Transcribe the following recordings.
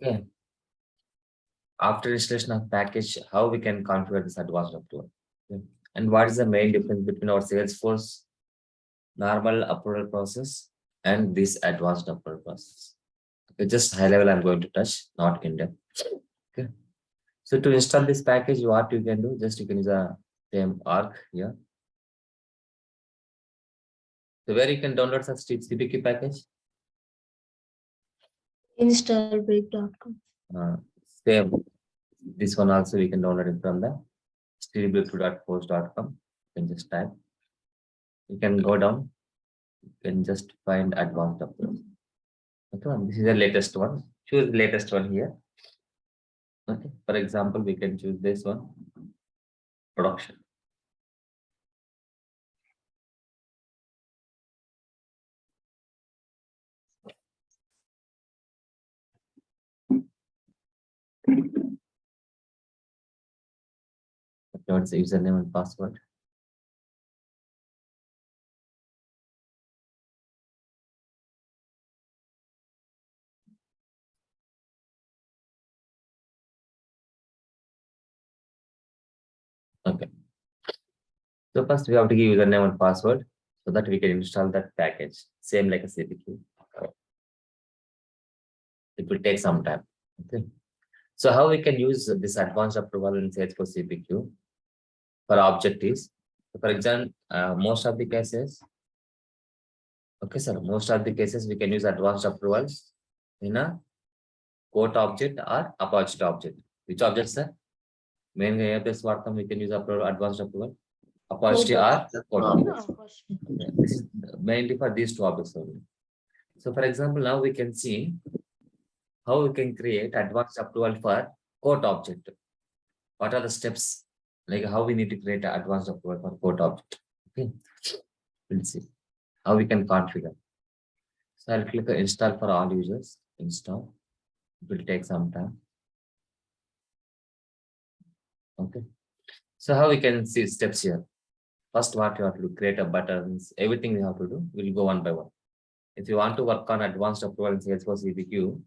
Okay. After installation of package, how we can configure this advanced approval? Okay. And what is the main difference between our Salesforce normal approval process and this advanced approval process? Okay, just high level I'm going to touch, not in depth. Okay. So to install this package, what you can do, just you can use a same arc here. So where you can download such CPQ package? Installbreak.com. Same. This one also we can download it from the streamlabel.post.com. You can just type. You can go down. You can just find advanced approval. Okay, this is the latest one. Choose the latest one here. Okay. For example, we can choose this one. Production. What's the username and password? Okay. So first we have to give username and password so that we can install that package. Same like a CPQ. It will take some time. Okay. So how we can use this advanced approval in Salesforce CPQ for objectives? For example, most of the cases, okay, sir, most of the cases we can use advanced approvals in a quote object or opportunity object. Which object, sir? Mainly this one we can use advanced approval. Opportunity or quote object. Okay. This is mainly for these two objects only. So for example, now we can see how we can create advanced approval for quote object. What are the steps? Like how we need to create an advanced approval for quote object. Okay. We'll see how we can configure. So I'll click install for all users. Install. It will take some time. Okay. So how we can see steps here? First, what you have to do, create a buttons, everything we have to do, we'll go one by one. If you want to work on advanced approval in Salesforce CPQ,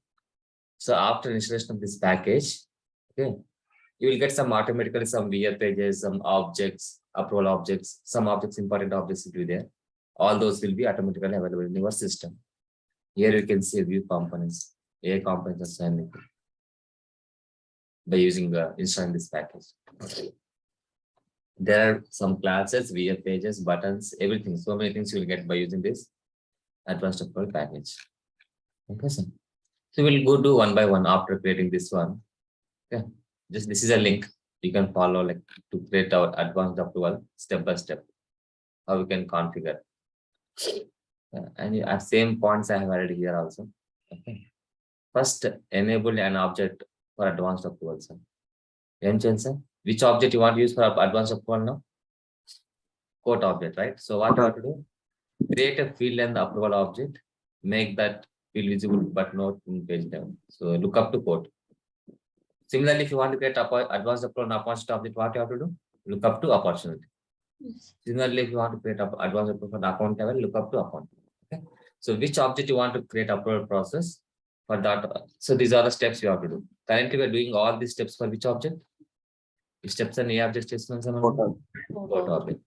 so after installation of this package, okay, you will get some automatically some VF pages, some objects, approval objects, some objects, important objects will be there. All those will be automatically available in your system. Here you can see view components, A components assigned by using installing this package. There are some classes, VF pages, buttons, everything. So many things you will get by using this advanced approval package. Okay, sir. So we'll go do one by one after creating this one. Okay. Just this is a link you can follow like to create our advanced approval step by step. How we can configure. And at same points I have added here also. Okay. First, enable an object for advanced approval, sir. Sir. Which object you want to use for advanced approval now? Quote object, right? So what you have to do? Create a field and the approval object. Make that field visible but not in page down. So look up to quote. Similarly, if you want to get advanced approval and opportunity object, what you have to do? Look up to opportunity. Yes. Similarly, if you want to create advanced approval for the account level, look up to account. Okay. So which object you want to create approval process for that? So these are the steps you have to do. Currently, we are doing all these steps for which object? Steps and object quote object.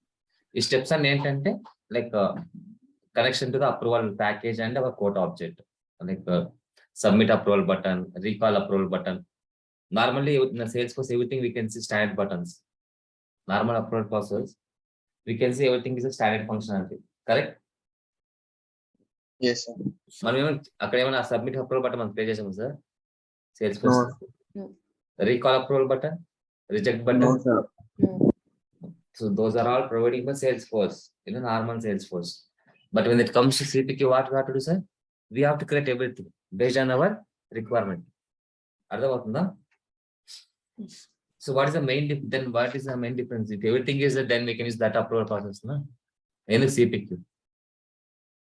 Steps and ఏంటంటే like connection to the approval package and our quote object, like submit approval button, recall approval button. Normally in the Salesforce, everything we can see standard buttons. Normal approval process, we can see everything is a standard functionality. Correct? Yes, sir. మనం అక్కడ ఏమైనా submit approval button మనం play చేసాము sir Salesforce. Recall approval button, reject button. No, sir. So those are all providing by Salesforce, normal Salesforce. But when it comes to CPQ, what we have to do, sir? We have to create everything based on our requirement. So what is the main then what is the main difference? If everything is there, then we can use that approval process, no? In the CPQ.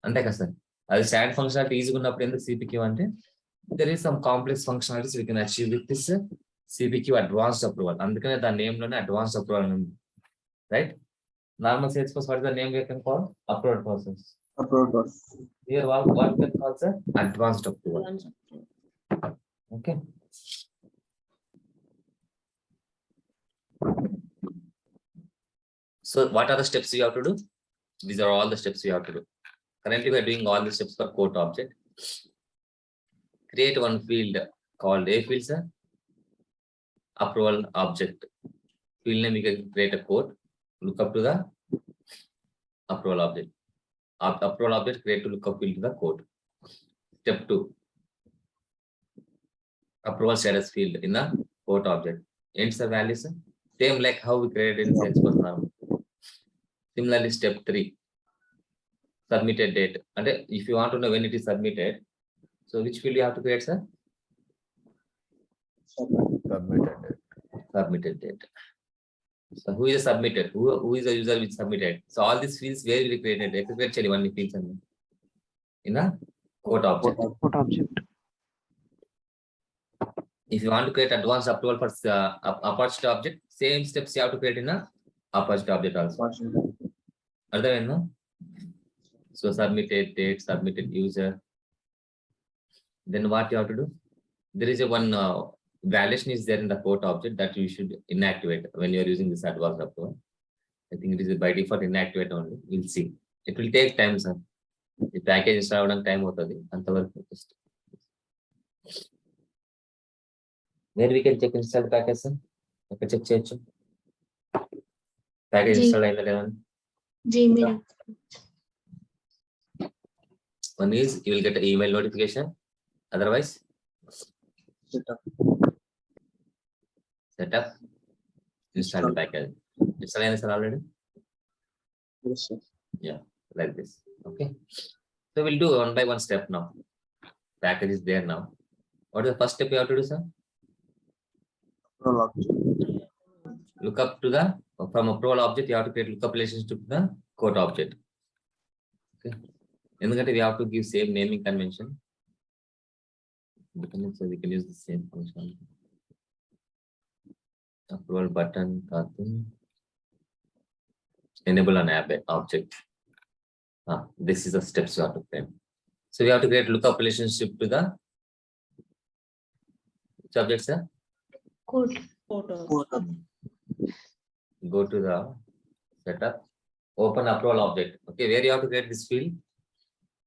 Ante ka sir. As standard functionality easy unnappudu enduku CPQ ante there is some complex functionalities we can achieve with this CPQ advanced approval. Andukane the name lone advanced approval undi. Right? Normal Salesforce, what is the name we can call? Approval process. Approval process. Here what we can call, sir? Advanced approval. Okay. So what are the steps you have to do? These are all the steps you have to do. Currently, we are doing all the steps for quote object. Create one field called a field, sir. Approval object. Field name, we can create a quote. Look up to the approval object. Approval object, create to lookup field to the quote. Step 2. Approval status field in the quote object. Enter the values. Same like how we created in Salesforce now. Similarly, step 3. Submitted date. And if you want to know when it is submitted, so which field you have to create, sir? Submitted date. So who is submitted? Who is the user which submitted? So all these fields where will be created? Actually, one fields in a quote object. Quote object. If you want to create advanced approval for opportunity object, same steps you have to create in a opportunity object also. Other no? So submitted date, submitted user. Then what you have to do? There is a one validation is there in the quote object that you should inactivate when you are using this advanced approval. I think it is by default inactivate only. We'll see. It will take time, sir. The package install on time and where we can check install package, sir. Check. Package install in the Gmail. one is you will get an email notification. Otherwise, setup, install the package. Install anything already? Yes, sir. Yeah, like this. Okay. So we'll do one by one step now. Package is there now. What is the first step you have to do, sir? Approval object. Look up to the from approval object, you have to create lookup relationship to the quote object. Okay. ఎందుకంటే we have to give same naming convention. So we can use the same function. Approval button, enable an app object. This is the steps you have to frame. So we have to create lookup relationship to the subject, sir. Code. Go to the setup, open approval object. Okay, where you have to create this field?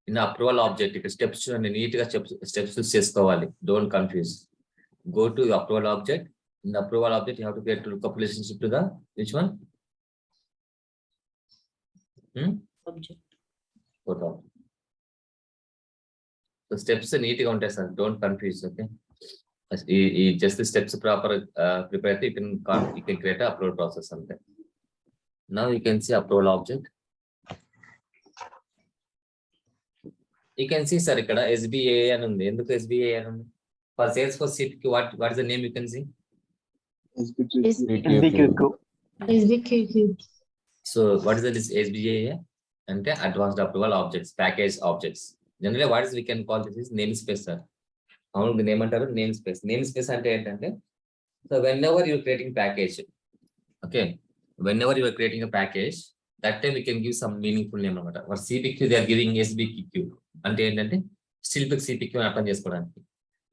In the approval object, steps and neat steps to చేసుకోవాలి. Don't confuse. Go to the approval object. In the approval object, you have to create lookup relationship to the which one? Object. Quote object. The steps neat గా ఉంటాయి, sir. Don't confuse. Okay. Just the steps proper prepare. You can create a approval process something. Now you can see approval object. You can see, sir, ikkada SBA అని ఉంది. ఎందుకు SBA అని ఉంది? For Salesforce CPQ, what is the name you can see? SBQ. SBQQ. So what is this SBA? అంటే advanced approval objects, package objects. Generally, what is we can call this is namespace, sir. అవును name అంటారు namespace. Namespace అంటే ఏంటంటే, so whenever you are creating package, okay, whenever you are creating a package, that time we can give some meaningful name అనమాట. For CPQ they are giving SBQQ. అంటే ఏంటంటే still pick CPQ అని అర్థం చేసుకోవడానికి.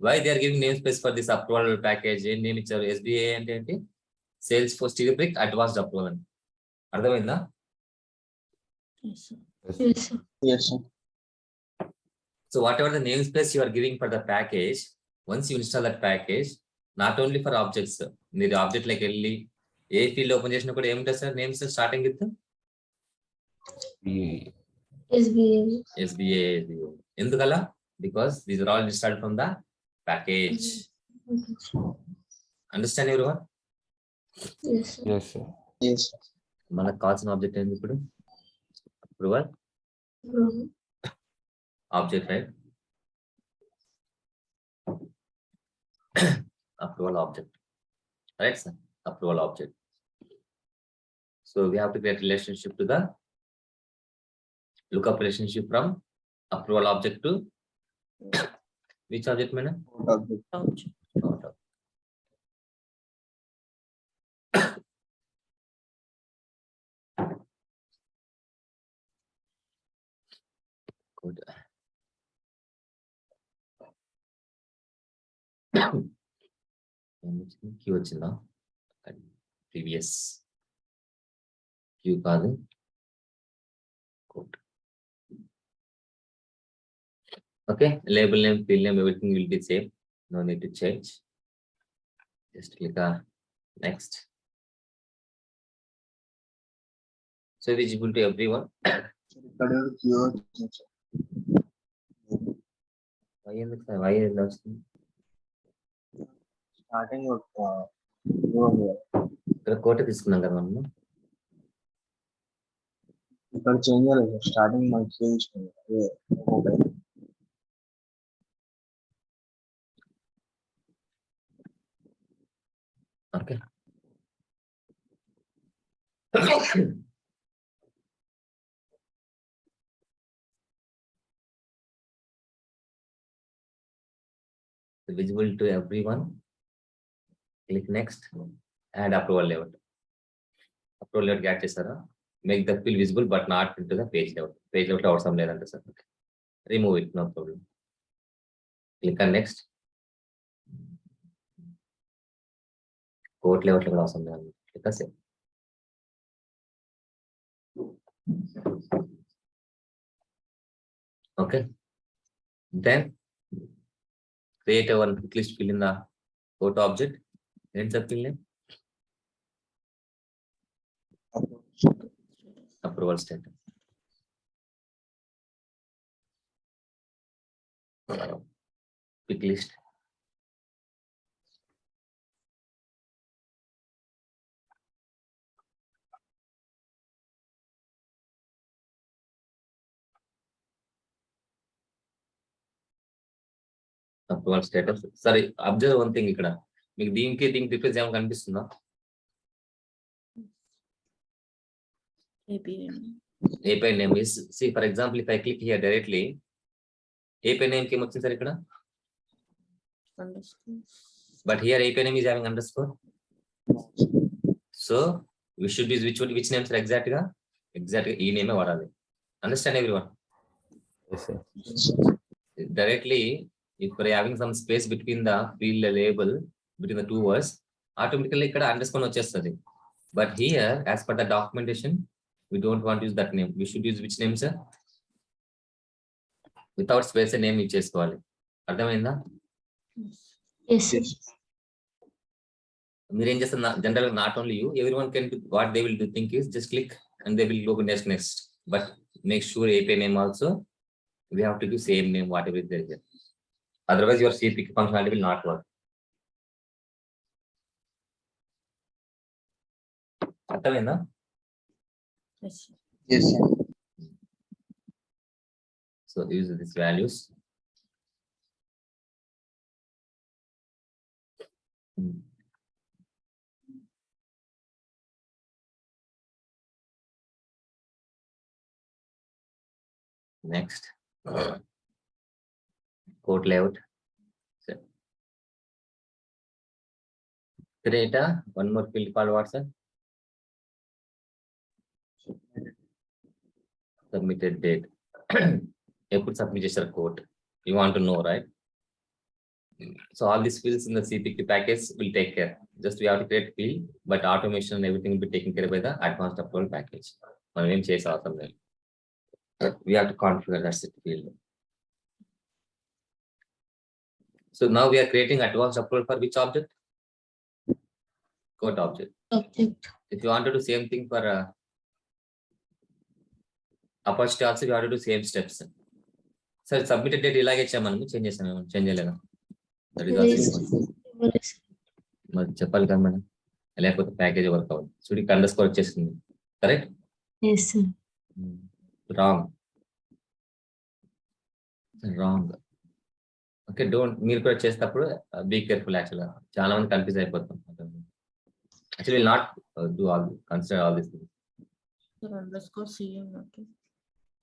Why they are giving namespace for this approval package? ఏం name ఇచ్చారు? SBA అంటే ఏంటి? Salesforce CPQ advanced approval అని. అర్థమైందా? Yes, sir. Yes, sir. So whatever the namespace you are giving for the package, once you install that package, not only for objects, మీరు object like వెళ్ళి ఏ field open చేసినా కూడా ఏమిటంటే sir names starting with SBA. ఎందుకలా? Because these are all installed from the package. Understand everyone? Yes, sir. Yes, sir. Yes, sir. మనకు కావాల్సిన object ఏంది ఇప్పుడు? Approval object, right? Approval object, right, sir? Approval object. So we have to create relationship to the lookup relationship from approval object to which object, man? Object. Good. Q వచ్చిందా previous Q కాదు quote. Okay, label name, field name, everything will be same. No need to change. Just click on next. So visible to everyone. ఇక్కడ Q వచ్చింది sir. Why is that? Starting Q ఉంది కదా. ఇక్కడ కోట తీసుకున్నాం కదా మనము. ఇక్కడ చేంజ్ చేయలేదు సార్. స్టార్టింగ్ మనకి క్యూ తీసుకుంది అదే ఒక్కొక్కటి. Okay. So visible to everyone. Click next. Add approval layout. Approval layout get chesara. Make the field visible but not into the page layout. Page layout or some layer sir. Remove it, no problem. Click on next. Code layout level awesome layer. Click on save. Okay. Then create a one quick list field in the code object. Enter the field name. Approval status. Quick list. Approval status. Sorry, observe one thing ఇక్కడ. మీకు దీనికి difference ఏమైనా కనిపిస్తుందా? API name is, see for example, if I click here directly, API name came వచ్చింది sir ఇక్కడ. But here API name is having underscore. So we should use which names are exactly ఈ name వాడాలి. Understand everyone? Yes, sir. Directly, if we're having some space between the field label, between the two words, automatically ఇక్కడ underscore వచ్చేస్తుంది. But here, as per the documentation, we don't want to use that name. We should use which name, sir? Without space name use చేసుకోవాలి. అర్థమైందా? Yes, sir. మీరు ఏం చేస్తారు? General not only you, everyone can do what they will do think is just click and they will go next. But make sure API name also we have to give same name whatever is there. Otherwise your CPQ functionality will not work. అర్థమైందా? Yes, sir. Yes, sir. So use these values. Next, code layout. So, create one more field called what, sir? Submitted date. Eప్పుడు submit చేశారు code? You want to know, right? So all these fields in the CPQ package will take care. Just we have to create field, but automation and everything will be taken care by the advanced approval package. మనం ఏం చేసే అవసరం లేదు. We have to configure that field. So now we are creating advanced approval for which object? Code object. Object. If you want to do same thing for opportunity also, you have to do same steps. Sir, submitted date ఇలాగే ఇచ్చాం మనము, change చేసాము, change చేయలేదా? That is also important. మరి చెప్పాలి కదా madam, లేకపోతే package work అవ్వదు. చూడి అండర్స్కోర్ వచ్చేస్తుంది, correct? Yes, sir. Wrong. Okay, మీరు కూడా చేసేటప్పుడు బీ కేర్ఫుల్. యాక్చువల్గా చాలా మంది కన్ఫ్యూజ్ అయిపోతాం. Actually not do all consider all this things.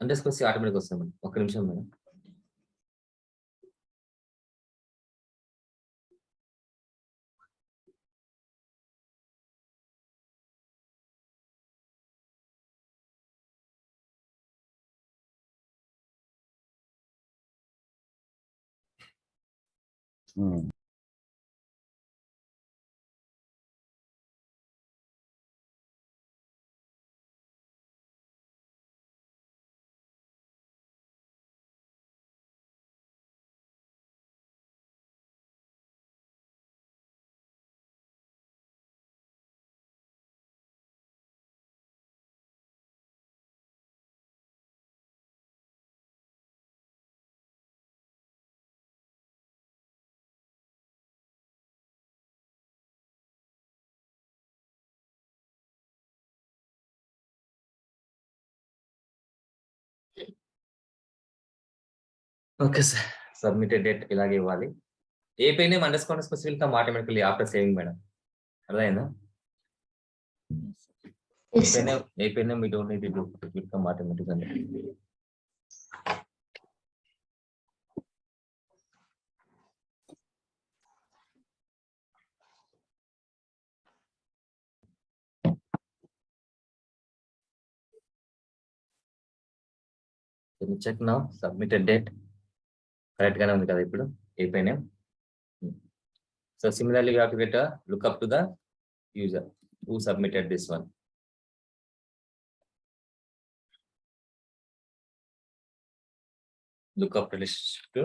Underscore C automatic వస్తాం మేడం. ఒక్క నిమిషం madam. Okay, sir. Submitted date ఇలాగే ఇవ్వాలి. API name underscore will come automatically after saving, madam. అర్థమైందా? Yes, sir. API name we don't need to do. It will come automatically. Can you check now? Submitted date. Correct గానే ఉంది కదా ఇప్పుడు ఏ పై name. So similarly, we have to get a look up to the user who submitted this one. Look up relationship to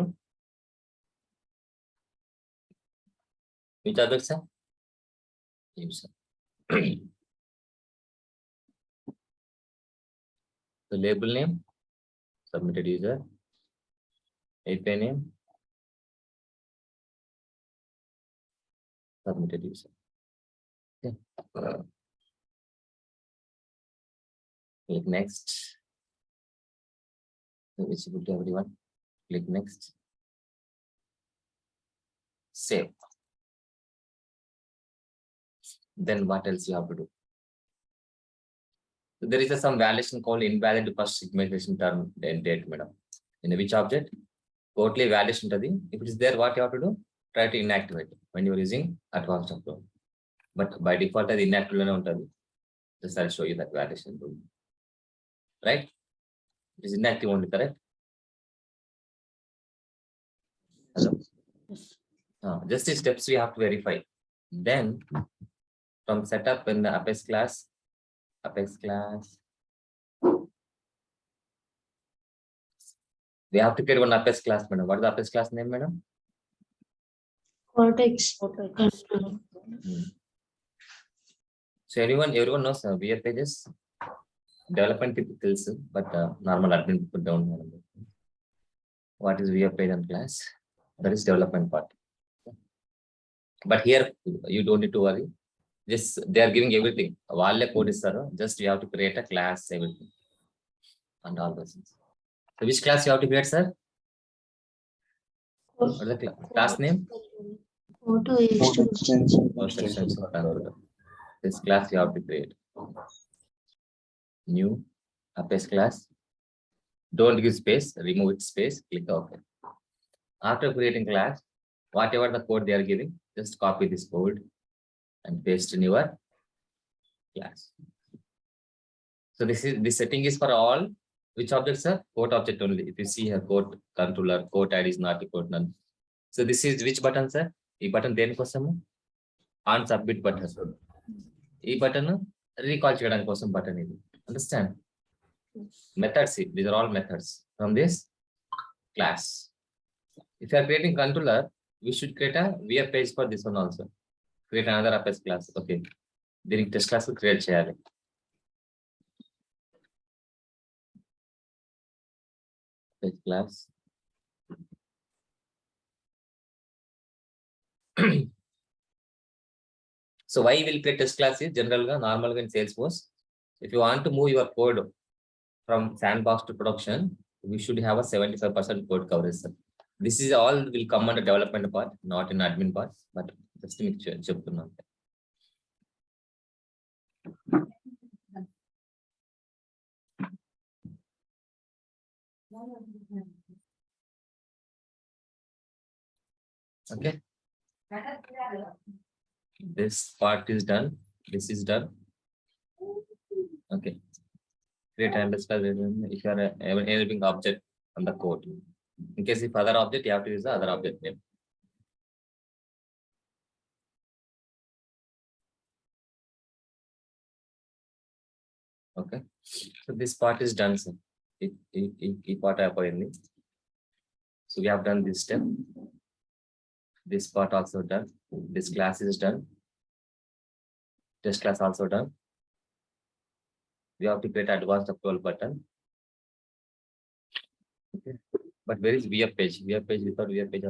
which other, sir? User. The label name, submitted user. API name, submitted user. Okay. Click next. So visible to everyone. Click next. Save. Then what else you have to do? So there is some validation called invalid first segmentation term and date, madam. In which object? Totally validation to the. If it is there, what you have to do? Try to inactivate when you are using advanced upload. But by default, the inactive. Just I'll show you that validation rule. Right? It is inactive only, correct? Hello? Just the steps we have to verify. Then from setup in the Apex class, we have to create one Apex class, madam. What is the Apex class name, madam? Cortex. So everyone knows VF pages. Development people tells, but normal admin people don't know. What is VF page and class? That is development part. But here you don't need to worry. Just they are giving everything. Valle code is just you have to create a class, everything, and all those things. So which class you have to create, sir? What is the class name? Auto extension. This class you have to create. New Apex class. Don't give space, remove it space, click OK. After creating class, whatever the code they are giving, just copy this code and paste in your class. So this setting is for all. Which objects are? Code object only. If you see a code controller, code ID is not a code none. So this is which button, sir? E button then kosam on submit button. E button recall cheyadan kosam button ఇది. Understand? Methods, these are all methods from this class. If you are creating controller, we should create a VF page for this one also. Create another Apex class. Okay. దీనికి test class create చేయాలి. Class. So why will create test class is general normal in Salesforce. If you want to move your code from sandbox to production, we should have a 75% code coverage. This is all will come under development part, not in admin part, but just to make sure. Okay. This part is done. This is done. Okay. Create and display if you are enabling object on the code. In case if other object, you have to use the other object name. Okay. So this part is done, sir. Part so we have done this step. This part also done. This class is done. This class also done. We have to create advanced approval button. Okay. But where is VF page? VF page without VF page.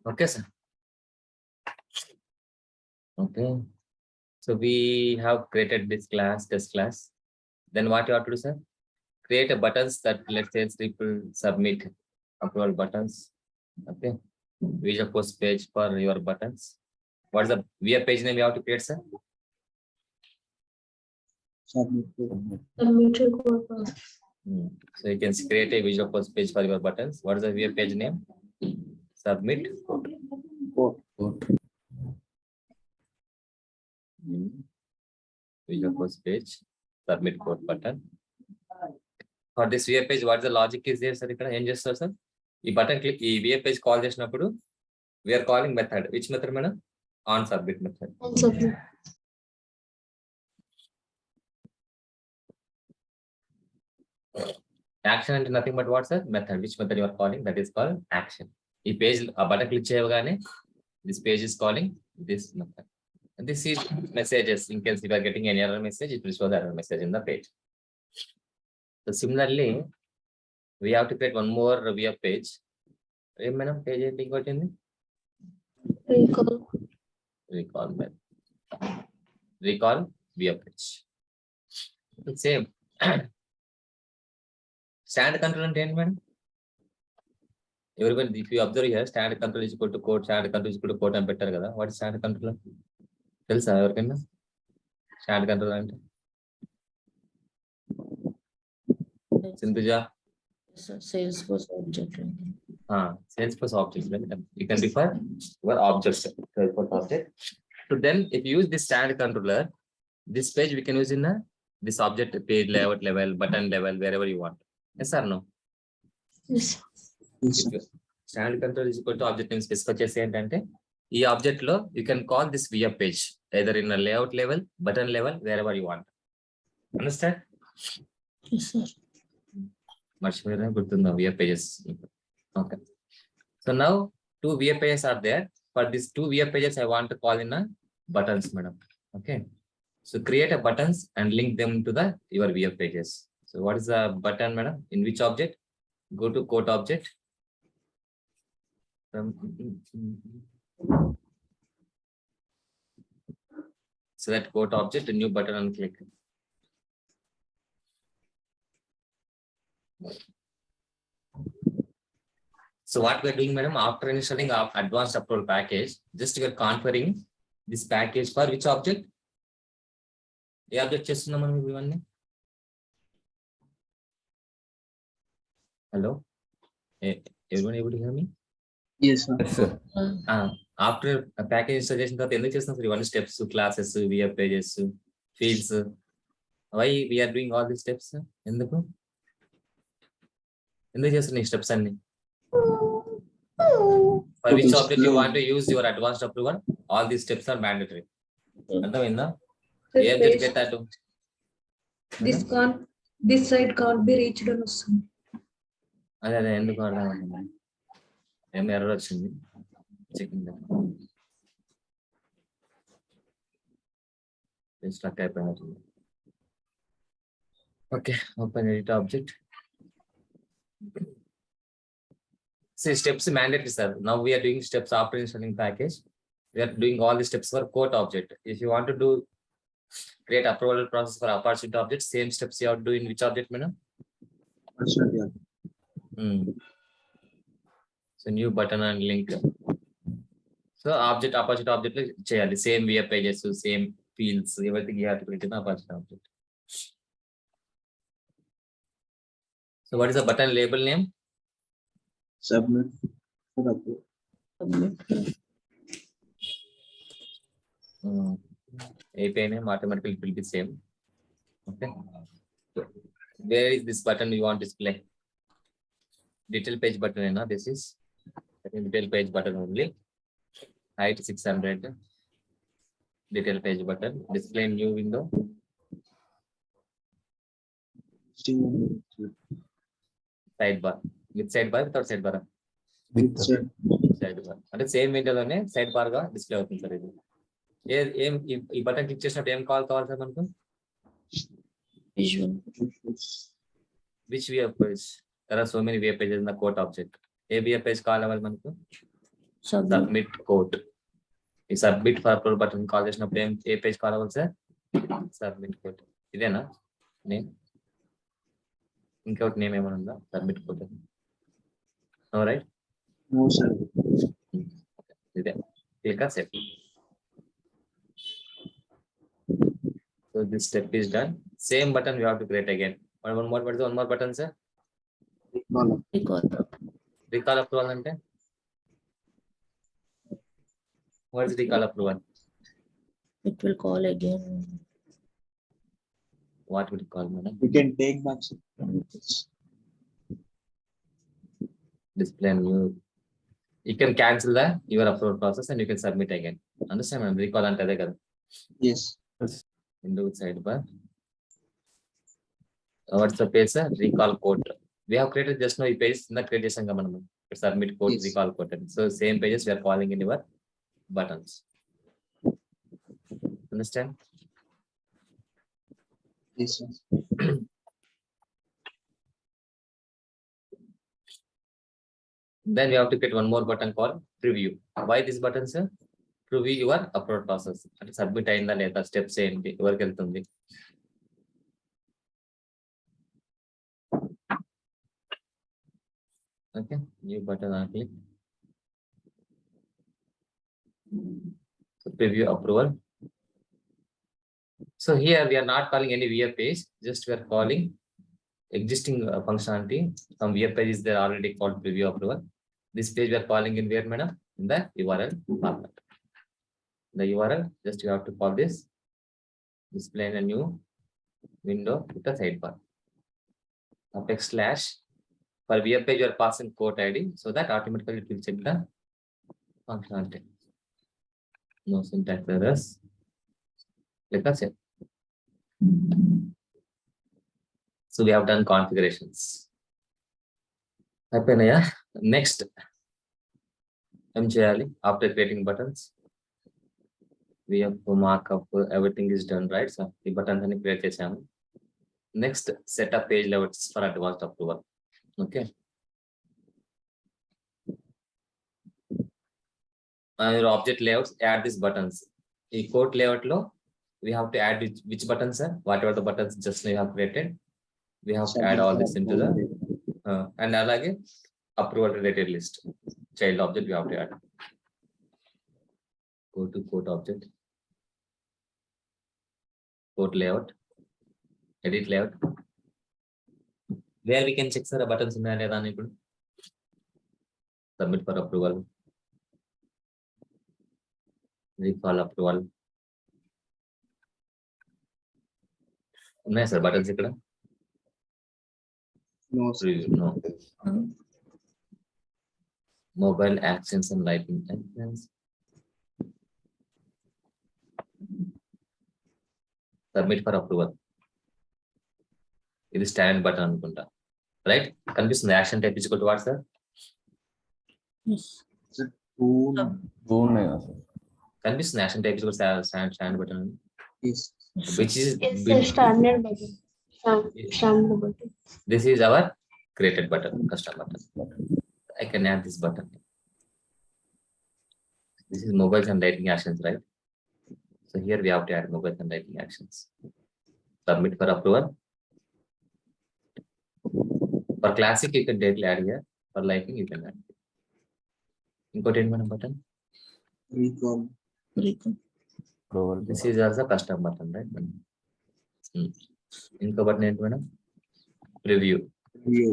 Okay, sir. Okay. So we have created this class, test class. Then what you have to do, sir? Create a buttons that let's say people submit approval buttons. Okay. Visual post page for your buttons. What is the VF page name you have to create, sir? Submit. Submitted code process. So you can create a visual post page for your buttons. What is the VF page name? Submit code. Visual post page, submit code button. For this VF page, what is the logic is there, sir? Ikkada em chestaru, sir? Ee button click, ee VF page call chesinappudu, we are calling method. Which method, madam? On submit method. And submit. Action అంటే nothing but what, sir? Method. Which method you are calling? That is called action. ఈ page ఆ button click చేయగానే this page is calling this method. And this is messages. In case if you are getting any error message, it will show the error message in the page. So similarly, we have to create one more VF page. Em madam page ఏంటి ఇంకోటి Recall. recall VF page. Same. Stand control అంటే ఏంటి madam? Everybody, if you observe here, stand control is equal to code, stand control is equal to code అని పెట్టారు కదా. What is stand control? తెలుసా ఎవరికైనా stand control అంటే? Sindhuja? Salesforce object. Salesforce object. You can refer your objects. Salesforce object. So then, if you use this stand controller, this page we can use in this object page layout level, button level, wherever you want. Yes or no? Yes. If stand control is equal to object name specify చేసి ఏంటంటే ఈ object లో you can call this VF page either in a layout level, button level, wherever you want. Understand? Yes, sir. మర్చిపోయినా గుర్తుందా VF pages? Okay. So now two VF pages are there. For these two VF pages, I want to call in a buttons, madam. Okay. So create a buttons and link them to the your VF pages. So what is the button, madam? In which object? Go to quote object. Select quote object, a new button and click. So what we are doing, madam, after installing our advanced approval package, just we are configuring this package for which object? ఏ object చేస్తున్నాం మనం ఇవన్నీ? Hello, everyone able to hear me? Yes, sir. After package install చేసిన తర్వాత ఎందుకు చేస్తున్నాం sir ఇవన్నీ steps, classes, VF pages, fields? Why we are doing all these steps? ఎందుకు చేస్తున్నాం ఈ స్టెప్స్ అన్ని? For which object you want to use your advanced approval, all these steps are mandatory. అర్థమైందా? ఏ ఆబ్జెక్ట్ పెట్టాడు? This side can't be reached అని వస్తుంది. అదే ఎందుకు అర్థం అవుతుంది? ఏం ఎర్రర్ వచ్చింది? చెకింగ్ స్ట్రక్ అయిపోయినట్టు. Okay, open edit object. See, steps mandatory, sir. Now we are doing steps after installing package. We are doing all the steps for quote object. If you want to do create approval process for opportunity object, same steps you have to do in which object, madam? So new button and link. So object opportunity object cheyali, same VF pages, same fields, everything you have to create in opportunity object. So what is the button label name? Submit. API name automatically it will be same. Okay. So where is this button you want to display? Detail page button, this is detail page button only. Height 600. Detail page button. Display new window. Sidebar. With sidebar, without sidebar? With sidebar. అంటే same విండోలోనే side bar గా display అవుతుంది sir. ఇది ఏం ఈ button click చేసినప్పుడు ఏం కావాలి sir మనకు? Which VF page? There are so many VF pages in the quote object. A VF page కావాలి మనకు? Submit code. ఈ submit for upload button call చేసినప్పుడు ఏ పేజ్ కాల్ అవ్వాలి సార్? Submit code. ఇదేనా నేమ్? ఇంకొకటి నేమ్ ఏమైనా ఉందా? Submit code. Right, No, sir. ఇదే click save. So this step is done. Same button we have to create again. One more button, sir. Recall approval ante what is recall approval? It will call again. What would you call, madam? You can take back. Display new. You can cancel your upload process and you can submit again. Understand, madam? Recall ante ade kada. Yes. Window sidebar. What's the page, sir? Recall code. We have created just now a page in the creation ga manam. Submit code, Yes. recall code. So same pages we are calling in your buttons. Understand? Yes, sir. Then we have to get one more button called preview. Why this button, sir? Preview your upload process. And submit ayinda leda steps enti evariki veltundi. Okay, new button I click. So preview approval. So here we are not calling any VF page, just we are calling existing functionality. Some VF page is there already called preview approval. This page we are calling in where, madam? In the URL format. The URL, just you have to call this, display in a new window with a sidebar. Apex slash. For VF page you are passing code ID, so that automatically it will check the functionality. No syntax errors. Click on save. So we have done configurations. Next, em cheyali after creating buttons. We have to mark up, everything is done, right? So the buttons ani create chesamu. Next, set up page layouts for advanced approval. Okay. Your object layouts, add these buttons. ఈ code layout లో we have to add which buttons, sir? Whatever the buttons just now you have created, we have to add all this into the and alage approval related list. Child object we have to add. Go to code object, code layout, edit layout. Where we can check, sir, buttons unnaya leda ani ippudu. Submit for approval, recall approval. ఉన్నాయా sir buttons ఇక్కడ? No, sir. No. Mobile actions and lighting actions. Submit for approval. ఇది stand button అనుకుంటా, right? కనిపిస్తుంది action type is equal to what, sir? Yes. కనిపిస్తుంది action type is equal stand button అని. Yes. Which is Yes, sir, standard button. Standard button. this is our created button, custom button. I can add this button. This is mobiles and lighting actions, right? So here we have to add mobiles and lighting actions. Submit for approval. For classic you can directly add here. For lighting you can add. Input in button. Recall. This is also custom button, right? Inko button ఏంటి madam? Preview. View.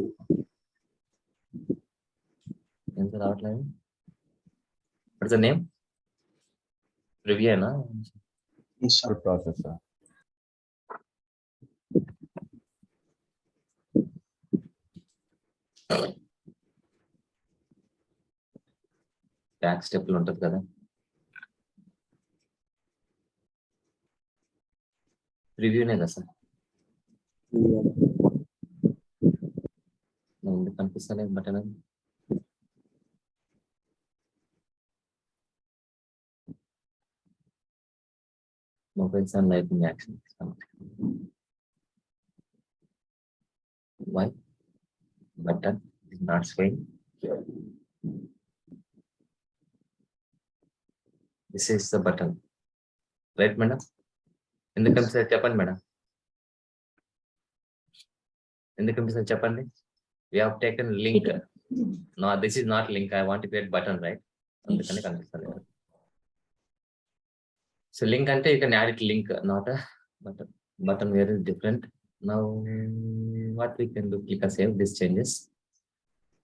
ఎంత రావట్లేదు? What's the name? Preview na? Yes, sir. Processor. Back step లో ఉంటది కదా. ప్రివ్యూనే కదా sir? Yeah. ఎందుకు కనిపిస్తలేదు button అది? Mobiles and lighting actions. Why button is not showing? This is the button. Right, madam? ఎందుకంటే సార్ చెప్పండి మేడం, ఎందుకంటే సార్ చెప్పండి. We have taken link. No, this is not link. I want to create button, right? అందుకని కనిపిస్తలేదు. So link అంటే you can add it link, not a button. Button here is different. Now what we can do, click and save this changes.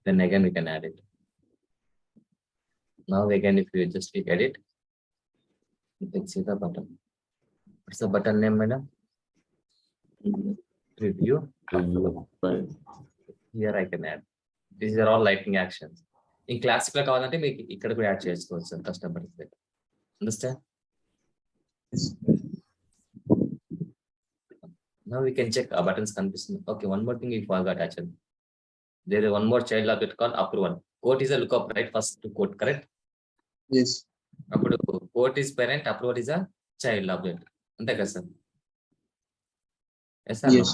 Then again we can add it. Now again if you just click edit, you can see the button. What's the button name, madam? Preview. Here I can add. These are all lightning actions. In classic లో కావాలంటే మీకు ఇక్కడ కూడా add చేసుకోవచ్చు customers దగ్గర. Understand? Now we can check our buttons కనిపిస్తుంది. Okay, one more thing we forgot actually. There is one more child object called approval. Quote is a lookup, right? First to quote, correct? Yes. అప్పుడు quote is parent, approval is a child object. అంతే కదా sir? Yes, sir. Yes.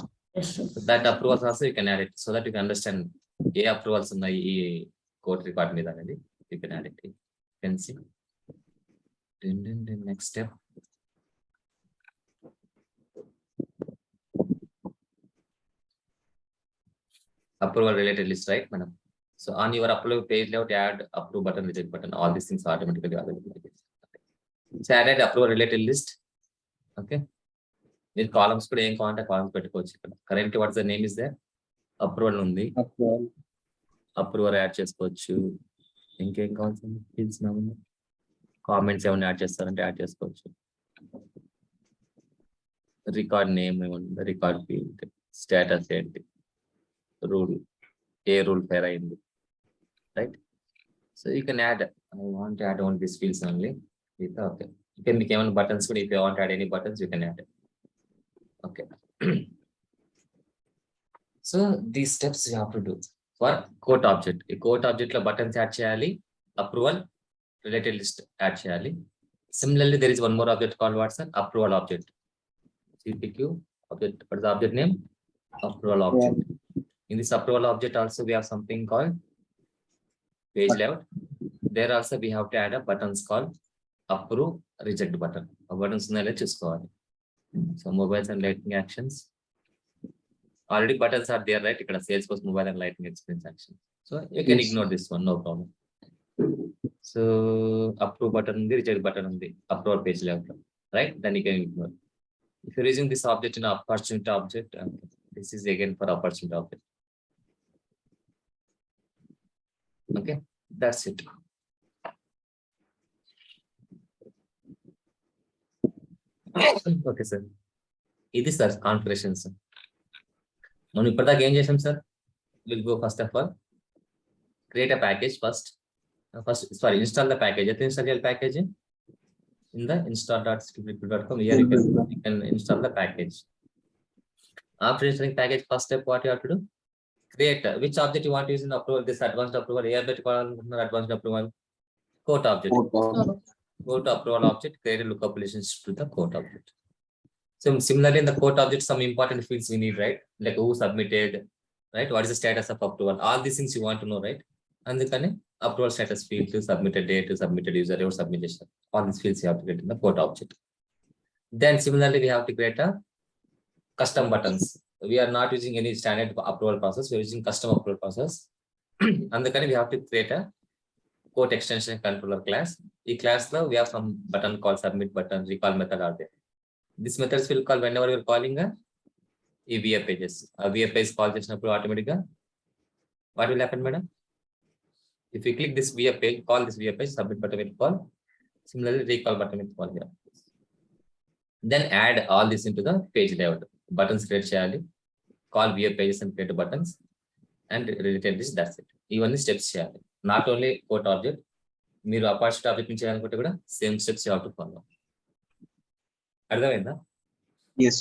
That approvals also you can add it so that you can understand A approvals ఉన్నాయి ఈ quote record మీద అనేది. You can add it. You can see. Then next step. Approval related list, right, madam? So on your approval page layout, add approve button, reject button. All these things are automatically available. So added approval related list. Okay. These columns could aim contact columns పెట్టుకోవచ్చు ఇక్కడ. Currently what's the name is there? Approval ఉంది. Approval add చేసుకోవచ్చు. ఇంకేం కావాల్సింది fields నామని comments ఏమైనా add చేస్తారంటే add చేసుకోవచ్చు. రికార్డ్ నేమ్ ఏమన్నా, రికార్డ్ ఫీల్డ్, స్టేటస్ ఏంటి, రూల్ ఏ రూల్ ఫెయిర్ అయింది, right? So you can add. I want add on this fields only. Okay, ఇక్కడ మీకు ఏమైనా బటన్స్ కూడా, if you want add any buttons you can add. Okay, so these steps you have to do for quote object. ఈ quote object లో buttons add చేయాలి, approval related list add చేయాలి. Similarly, there is one more object called what's an approval object. CPQ object. What is the object name? Approval object. In this approval object also we have something called page layout. There also we have to add a buttons called approve, reject button. A buttons unnayelo chuskoవాలి. So mobiles and lightning actions. Already buttons are there, right? Ikkada Salesforce mobile and lightning experience action. So you can ignore this one, no problem. So approve button undi, reject button undi, approval page layout, right? Then you can ignore. If you're using this object in opportunity object, this is again for opportunity object. Okay, that's it. Okay, sir. This is our configuration, sir. మనం ఇప్పటిదాకా ఏం చేసాం sir? We'll go first of all, create a package first. Install the package. You install the package in the install.cpq.com. Here you can install the package. After installing package, first step, what you have to do? Create which object you want to use in the approval. This advanced approval, advanced approval, quote object. Quote approval object, create a lookup relationship to the quote object. So similarly, in the quote object, some important fields we need, right? Like who submitted, right? What is the status of approval? All these things you want to know, right? And the approval status field, to submitted date, to submitted user, or submission. All these fields you have to get in the quote object. Then similarly, we have to create a custom buttons. We are not using any standard approval process. We are using custom approval process. And we have to create a quote extension controller class. In class now we have some button called submit button, recall method are there. These methods will call whenever you are calling a VA pages. A VA page call just automatically. What will happen, madam? If you click this VA page, call this VA page, submit button will call. Similarly, recall button will call here. Then add all this into the page layout. Buttons create cheyali, call VA pages and create buttons, and related this. That's it. Even the steps cheyali. Not only quote object, మీరు opportunity object నుంచి చేయాలనుకుంటే కూడా same steps you have to follow. అర్థమైందా? Yes.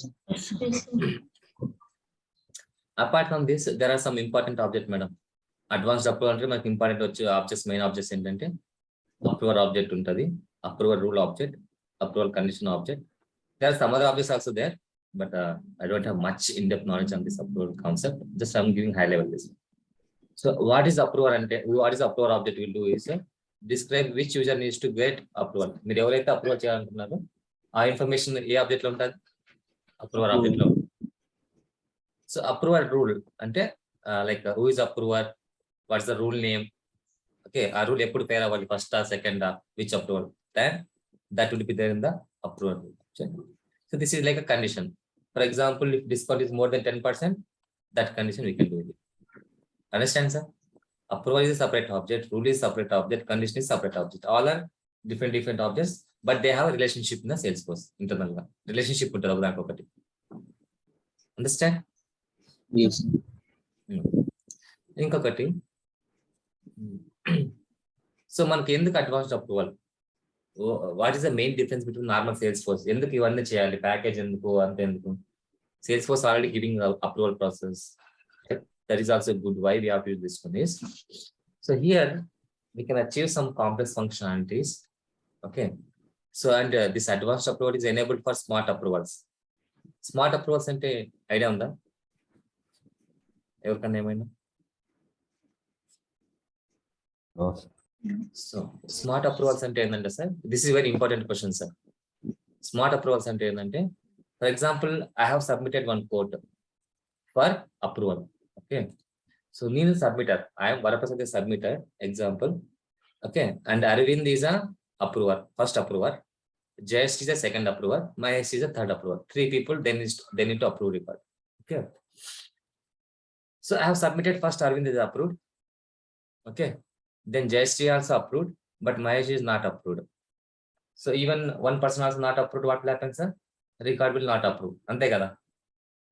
Apart from this, there are some important object, madam. Advanced approval అంటే మనకి important వచ్చే objects, main objects ఏంటంటే approval object ఉంటుంది, approval rule object, approval condition object. There are some other objects also there, but I don't have much in-depth knowledge on this approval concept. Just I'm giving high level this. So what is approval and what is approval object will do is describe which user needs to get approval. మీరు ఎవరైతే approval చేయాలనుకున్నారో ఆ information ఏ object లో ఉంటుంది, approver object లో. So approver rule అంటే like who is approver, what's the rule name. Okay, ఆ rule ఎప్పుడు పేర్ అవ్వాలి, first second which approval, that will be there in the approval rule. So this is like a condition. For example, if discount is more than 10%, that condition we can do it. Understand, sir? Approval is a separate object, rule is separate object, condition is separate object. All are different objects, but they have a relationship in the Salesforce internal relationship ఉంటుంది ఒక దానికి ఒకటి. Understand? Yes. ఇంకొకటి, so మనకి ఎందుకు advanced approval, what is the main difference between normal Salesforce? ఎందుకు ఇవన్నీ చేయాలి, ప్యాకేజ్ ఎందుకు, అంత ఎందుకు? Salesforce already giving approval process. That is also good. Why we have to use this one is, so here we can achieve some complex functionalities. Okay, so and this advanced approval is enabled for smart approvals. Smart approvals అంటే idea ఉందా ఎవరికన్నా ఏమైనా? So smart approvals అంటే ఏంటంటే sir, this is very important question sir. Smart approvals అంటే ఏంటంటే, for example I have submitted one code for approval. Okay, so నేను submitter, I'm Varaprasad submitter example. Okay, and Aravind is a approver, first approver, జయస్ట్ is a second approver, Mahesh is a third approver. 3 people they need to approve record. Okay, so I have submitted first, Arvind is approved. Okay, then Jayashree also approved, but Mahesh is not approved. So even one person also not approved, what will happen, sir? Record will not approve. Ante kada?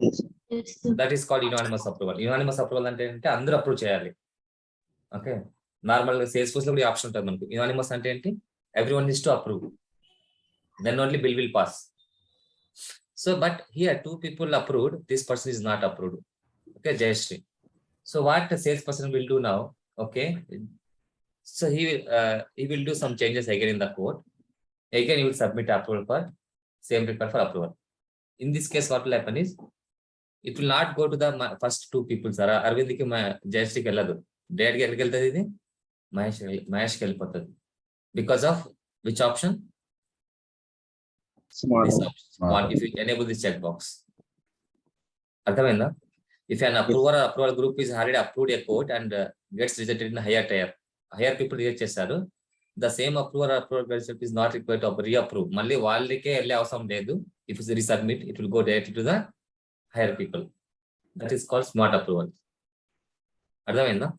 Yes. Yes, sir. That is called unanimous approval. Unanimous approval అంటే ఏంటి, అందరూ approve చేయాలి. Okay, normal Salesforce లో కూడా option ఉంటుంది మనకు. Unanimous అంటే ఏంటి, everyone needs to approve, then only bill will pass. So but here 2 people approved, this person is not approved. Okay, Jayashree. So what the salesperson will do now? Okay, so he will do some changes again in the code. Again he will submit approval for same record for approval. In this case what will happen is, it will not go to the first 2 people, sir. Arvind ki Jayashree ki elladu, direct ga elli veltadi, idi Mahesh ki వెళ్ళిపోతది. Because of which option? Smart. This option. Smart. If you enable this checkbox. అర్థమైందా? If an approval or approval group is already approved a code and gets rejected in higher tier, higher people reject చేస్తారు, the same approval or approval result is not required to reapprove. మళ్ళీ వాళ్ళకే వెళ్ళే అవసరం లేదు. If it's resubmit, it will go directly to the higher people. That is called smart approval. అర్థమైందా?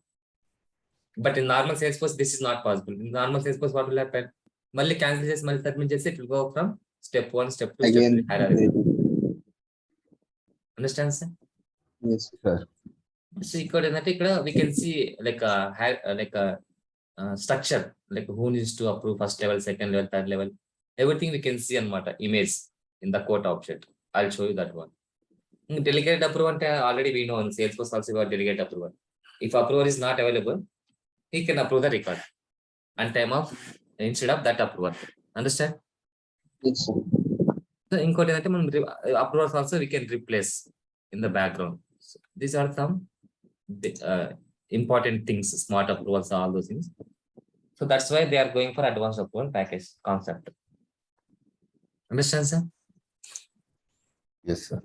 But in normal Salesforce this is not possible. In normal Salesforce what will happen? మళ్ళీ cancel చేసి మళ్ళీ submit చేసి it will go from step 1, step 2, Again. step 3 hierarchy. Understand, sir? Yes, sir. So ఇక్కడ ఏంటంటే, ఇక్కడ we can see like a structure, like who needs to approve first level, second level, third level, everything we can see అన్నమాట, image in the quote object. I'll show you that one. Delegate approval అంటే already we know in Salesforce also got delegate approval. If approval is not available, he can approve the record and time of instead of that approval. Understand? Yes, sir. So ఇంకోటి ఏంటంటే, మనం approvals also we can replace in the background. So these are some important things, smart approvals, all those things. So that's why they are going for advanced approval package concept. Understand, sir? Yes, sir.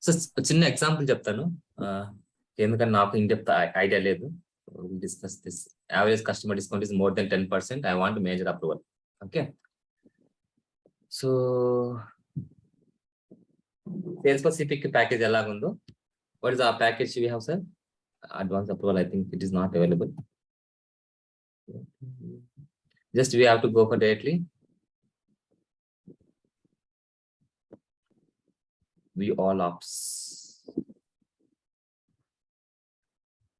So చిన్న example చెప్తాను, ఎందుకంటే నాకు in depth idea లేదు. Discuss this. Average customer discount is more than 10%. I want major approval. Okay, so Salesforce CPQ package ఎలాగుందో, what is our package we have, sir? Advanced approval, I think it is not available. Just we have to go for directly view all ops.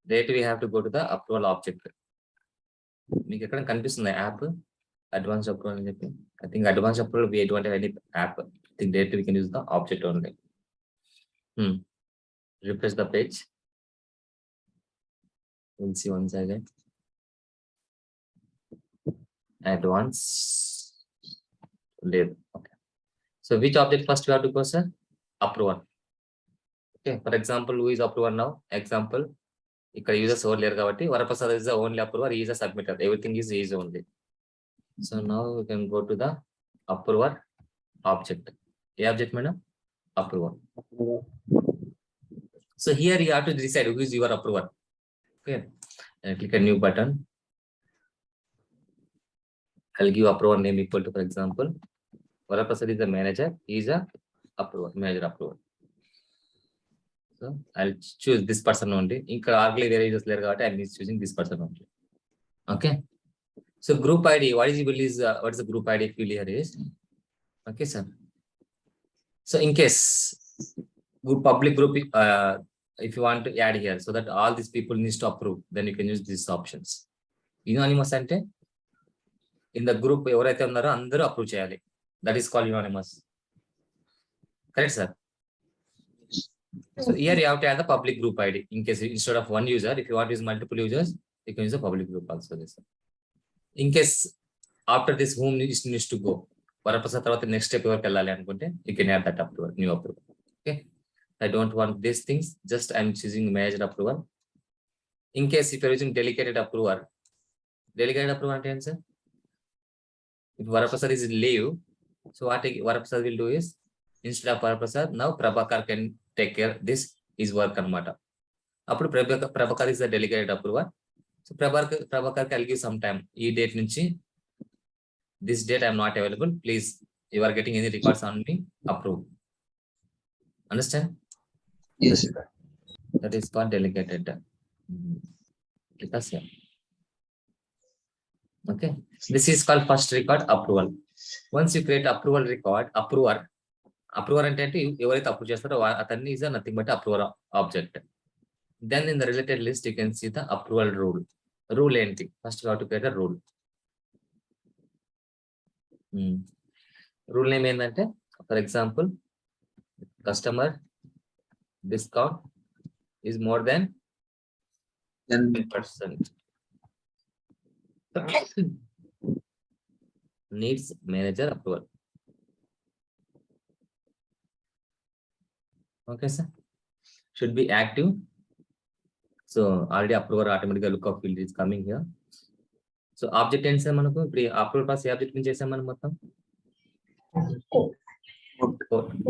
Directly we have to go to the approval object. మీకు ఎక్కడ కనిపిస్తుంది app advance approval అని చెప్పి? I think advanced approval we don't have any app. I think directly we can use the object only. Refresh the page. We'll see once again. Advance. Okay. So which object first we have to go, sir? Approval. Okay. For example, who is approval now? Example, ఇక్కడ users ఎవరు లేరు కాబట్టి Varaprasad is the only approver, he is a submitter, everything is his only. So now we can go to the approver object. A object madam? Approver. So here you have to decide who is your approver. Okay, and click a new button. I'll give approver name equal to, for example, Varaprasad is the manager, he is a approver, manager approver. So I'll choose this person only. Inka arguably there is layer కాబట్టి I'm choosing this person only. Okay. So group ID, what is the group ID field here is? Okay, sir. So in case public group, if you want to add here, so that all these people needs to approve, then you can use these options. Unanimous ante in the group ఎవరైతే ఉన్నారో అందరూ approve చేయాలి. That is called unanimous. Correct, sir? So here you have to add the public group ID. In case instead of one user, if you want to use multiple users, you can use the public group also. This. In case after this whom needs to go, Varaprasad tarvata next step ఎవరికి వెళ్ళాలి అనుకుంటే you can add that approval, new approval. Okay. I don't want these things. Just I'm choosing manager approval. In case if you're using delegated approval అంటే ఏంటి sir? If Varaprasad is in leave, so what Varaprasad will do is instead of Varaprasad, now Prabhakar can take care this is work anamata. Appudu Prabhakar is the delegated approver. So Prabhakar can give some time. Ee date nunchi this date I am not available. Please, you are getting any records on me, approve. Understand? Yes. That is called delegated. Because yeah. Okay. This is called first record approval. Once you create approval record, approver అంటే ఎవరైతే approve చేస్తారో అతన్ని is nothing but approver object. Then in the related list you can see the approval rule. Rule ఏంటి? First you have to create a rule. Rule name ఏంటంటే, for example, customer discount is more than 10%. Needs manager approval. Okay, sir. Should be active. So already approver automatically lookup field is coming here. So object ఏంటి sir మనకు ఇప్పుడు approval pass ఏ object నుంచి చేసాం మనం మొత్తం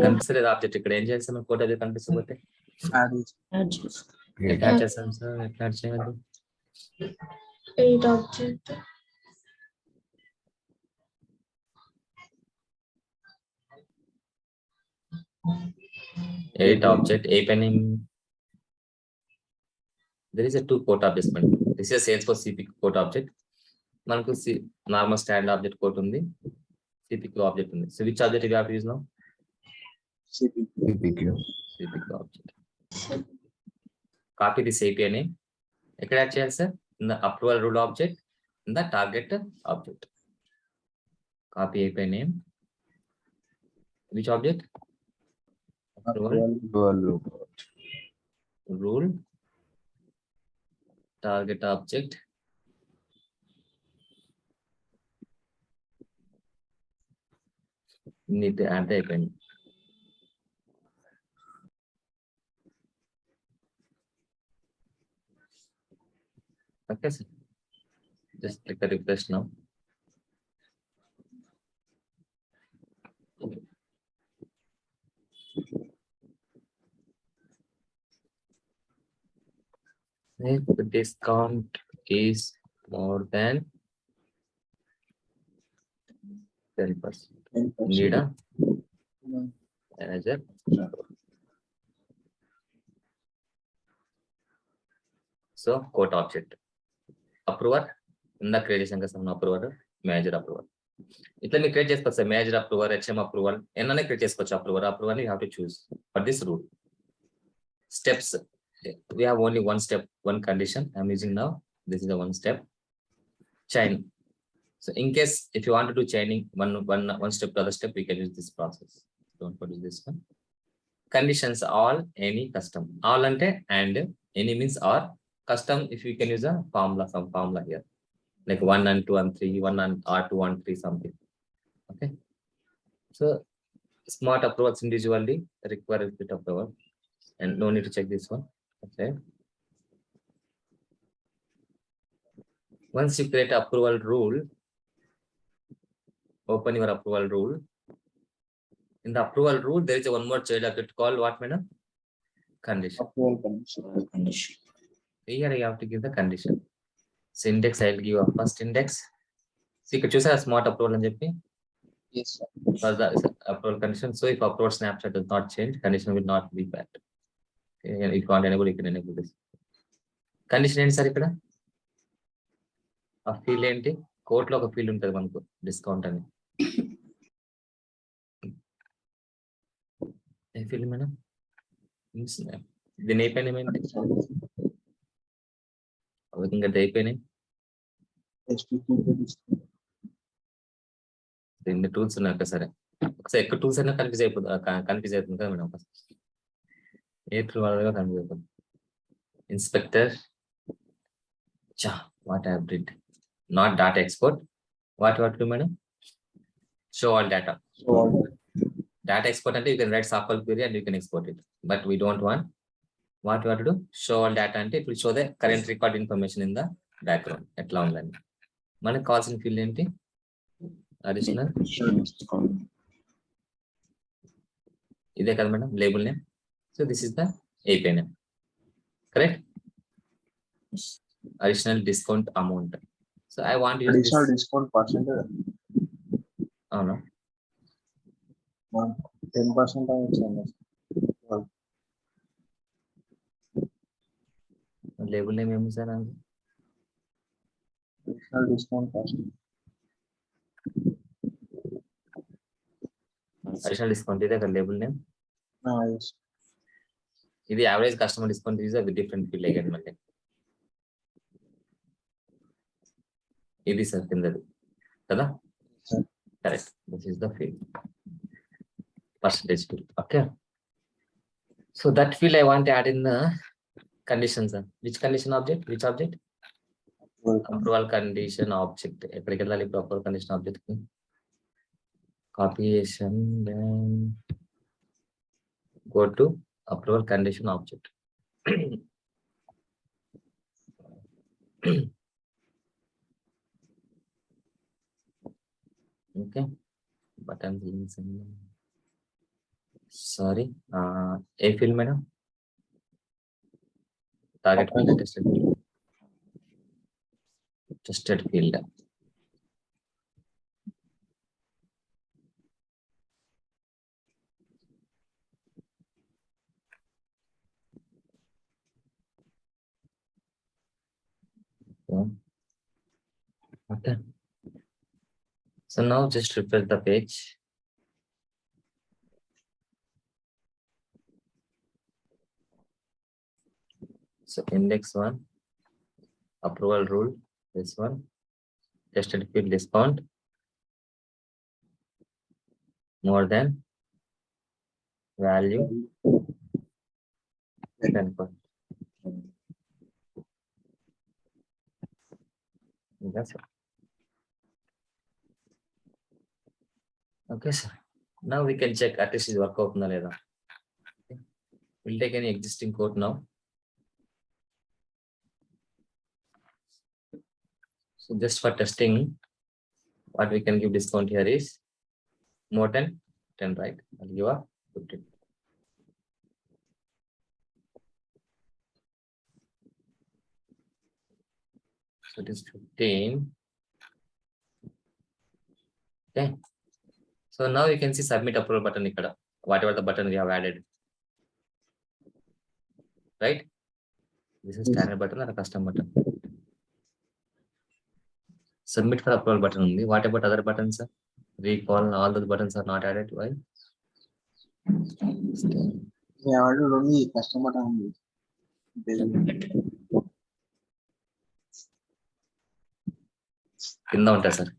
కనిపిస్తలేదు object. ఇక్కడ ఏం చేస్తాం మనం కోడ్ అది కనిపిస్తకపోతే ఎట్లా యాడ్ చేస్తాం సార్? ఎట్లా యాడ్ చేయాలి? 8 object. Object opening. There is a 2 quote object. This is a Salesforce CPQ quote object. మనకు normal standard object quote ఉంది, CPQ object ఉంది. So which object you have to use now? CPQ object. Copy this API name. ఎక్కడ add చేయాలి sir? In the approval rule object, in the target object. Copy API name. Which object? Rule target object. Need to add the API. Okay, sir. Just click the refresh now. If the discount is more than 10%, need a manager. So quote object. Approver in the creation కోసం approver, manager approver. ఇట్లా మీరు create చేసుకోవచ్చు sir. Manager approver, HM approval ఎన్నైనా create చేసుకోవచ్చు. Approver you have to choose for this rule. Steps, we have only one step, one condition I'm using now. This is the one step. Chain. So in case if you want to do chaining one step to other step, we can use this process. Don't put this one. Conditions all, any, custom. All ante and, any means or, custom if you can use a formula, some formula here, like 1 and 2 and 3, 1 and or 2 and 3 something. Okay. So smart approvals individually require a bit of power and no need to check this one. Okay. Once you create approval rule, open your approval rule. In the approval rule, there is one more child object called what, madam? Condition. Approval condition. Here I have to give the condition. So index, I'll give a first index. So you could choose a smart approval and JP. Yes, sir. Because the approval condition. So if approval snapshot does not change, condition will not be met. Okay, if you can't enable, you can enable this. Condition ఏంటి sir ఇక్కడ? ఆ field ఏంటి? కోర్టులో ఒక field ఉంటుంది మనకు discount అని. ఏ field madam? దీని అయిపోయినాయి ఏంటి? ఇంకా అయిపోయినాయి. రెండు టూల్స్ ఉన్నాయి ఒకసారి. ఒకసారి ఎక్కువ టూల్స్ అయినా కన్ఫ్యూజ్ అవుతుంది కదా మేడం. ఏ టూల్ వాళ్ళగా కన్ఫ్యూజ్ అవుతుంది. Inspector. What I have did. Not data export. What do madam? Show all data. Data export and you can write sample query and you can export it. But we don't want. What you have to do? Show all data and it will show the current record information in the background. At long line. Mana calls in field empty. Additional. Is that madam? Label name. So this is the API name. Correct? Additional discount amount. So I want to use Additional this. discount percentage. Oh no. 10% Label name ఏమి sir? additional discount percentage. Additional discount ఇదే కదా label name. Yes. ఇది average customer discount is a different field again మళ్ళీ. ఇది sir కిందది కదా? Correct. This is the field. Percentage field. Okay. So that field I want to add in the conditions. Which condition object? Which object? Approval condition object. ఎక్కడికి వెళ్ళాలి ఇప్పుడు approval condition object కి? Copyation, then go to approval condition object. Okay. Button links. Sorry. A field madam. Target field, tested field. Tested field. Okay. So now just refresh the page. So index 1, approval rule, this one, tested field discount, more than value, 10%. That's it. Okay, sir. Now we can check at least is work out na leda. Okay. We'll take any existing code now. So just for testing, what we can give discount here is more than 10, right? I'll give a 15. So it is 15. Okay. So now you can see submit approval button ikkada. Whatever the button we have added. Right? This is standard button or a custom button. Submit for approval button only. What about other buttons? Recall, all those buttons are not added. Why? Yeah, I don't only customer only. కింద ఉంటాయి sir,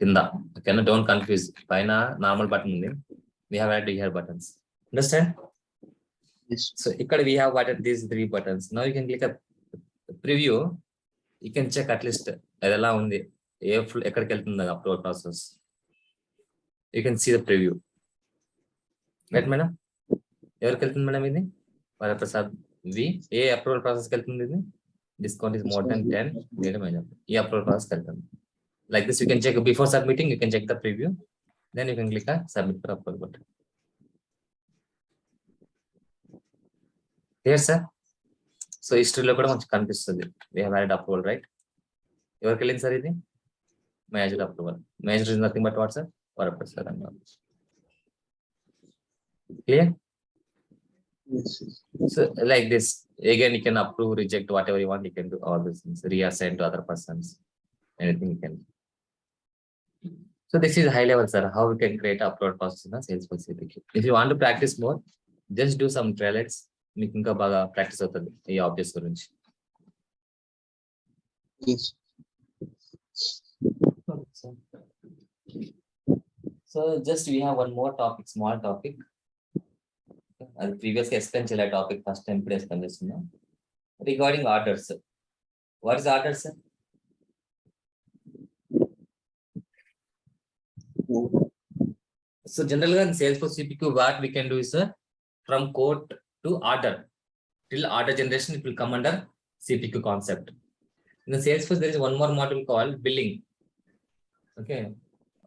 కింద. ఓకేనా, don't confuse. పైన normal button ఉంది, we have added here buttons. Understand? Yes. So ఇక్కడ we have added these 3 buttons. Now you can click a preview. You can check at least అది ఎలా ఉంది, ఎక్కడికి వెళ్తుంది upload process. You can see the preview. Right madam? ఎవరికి వెళ్తుంది madam ఇది? వరప్రసాద్ వి. ఏ approval ప్రాసెస్కి వెళ్తుంది ఇది? discount is more than 10, upload process welcome. Like this, you can check before submitting, you can check the preview. Then you can click on submit for upload button. Here, sir. So history lo kuda manchi kanipistundi. We have added approval, right? Evaru kellinది sir idi? Major approval. Major is nothing but what, sir? Purpose, sir. Clear? Yes. So like this, again, you can approve, reject, whatever you want. You can do all these things. Reassign to other persons. Anything you can. So this is high level, sir. How we can create upload process in a Salesforce CPQ. If you want to practice more, just do some trials. మీకు ఇంకా బాగా practice అవుతుంది ఈ objects గురించి. Yes. So just we have one more topic, small topic. అది ప్రీవియస్గా explain చేయలే topic, first time ఇప్పుడు ఎక్స్ప్లెయిన్ చేస్తున్నా. Regarding orders. What is orders? So generally in Salesforce CPQ, what we can do is from quote to order. Till order generation, it will come under CPQ concept. In the Salesforce, there is one more module called billing. Okay.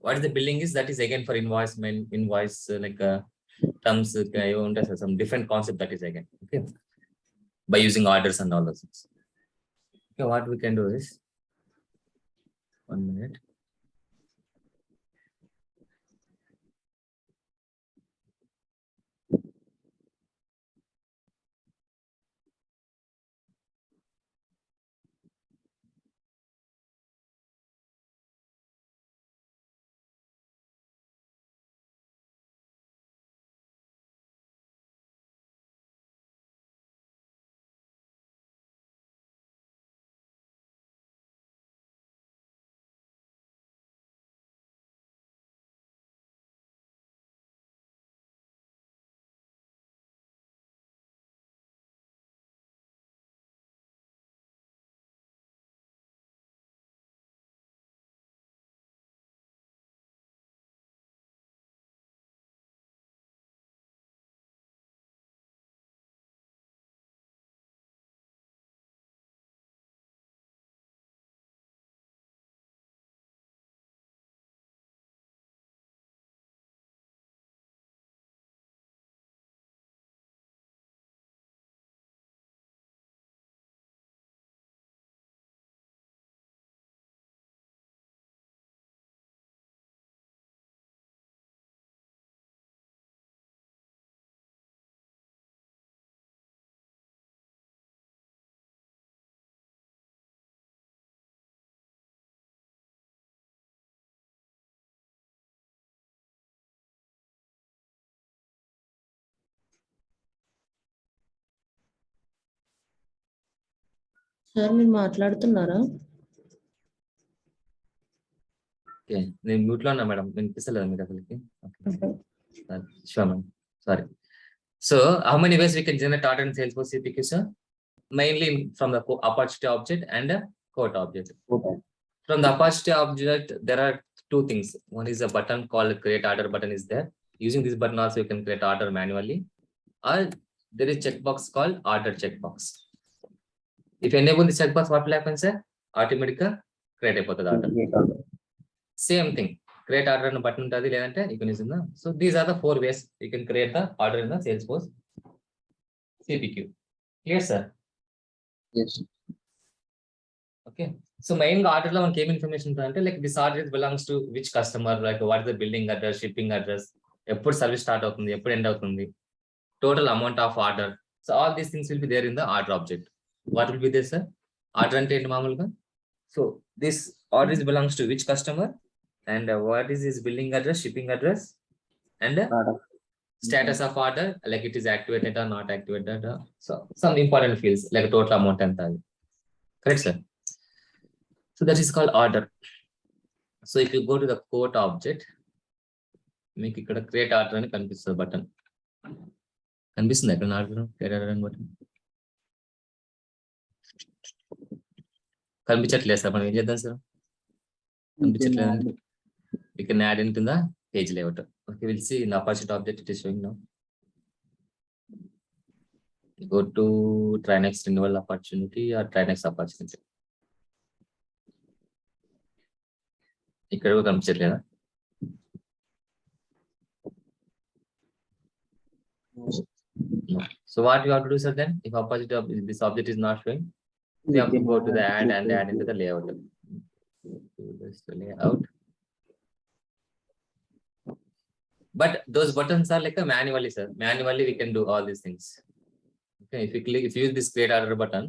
What is the billing is? That is again for invoice like terms, some different concept that is again. Okay. By using orders and all those things. Okay, what we can do is 1 minute. Sir మీరు మాట్లాడుతున్నారా? Okay, నేను mute లో ఉన్నా madam, వినిపిస్తలేదు మీకు అసలుకి. Sure madam, sorry. So how many ways we can generate order in Salesforce CPQ, sir? Mainly from the opportunity object and a quote object. Okay. From the opportunity object, there are two things. One is a button called create order button is there. Using this button also you can create order manually, or there is checkbox called order checkbox. If you enable the checkbox, what will happen, sir? Automatically create అయిపోతుంది order. Same thing, create order and button ఉంటుంది, లేదంటే you can use in the. So these are the 4 ways you can create the order in the Salesforce CPQ. Clear, sir? Yes. Okay. So main order lo మనకి ఏం information ఉంటుందంటే, like this order belongs to which customer, like what is the billing address, shipping address, ఎప్పుడు service start అవుతుంది, ఎప్పుడు end అవుతుంది, total amount of order. So all these things will be there in the order object. What will be there, sir? Order అంటే ఏంటి మామూలుగా? So this order belongs to which customer, and what is his billing address, shipping address, and status of order, like it is activated or not activated. So some important fields like total amount and that. Correct, sir? So that is called order. So if you go to the quote object, మీకు ఇక్కడ create order అని కనిపిస్తుంది button. కనిపిస్తుంది ఇక్కడ order, create order అని button కనిపించట్లేదు sir. మనం ఏం చేద్దాం సార్? కనిపించట్లేదు. We can add into the page layout. Okay, we'll see in the opposite object it is showing now. Go to try next renewal opportunity or try next opportunity. ఇక్కడ కూడా కనిపించట్లేదా? No. So what you have to do, sir, then? If opposite of this object is not showing, we have to go to the add and add into the layout. This layout. But those buttons are like a manually, sir. Manually, we can do all these things. Okay, if you click, if you use this create order button,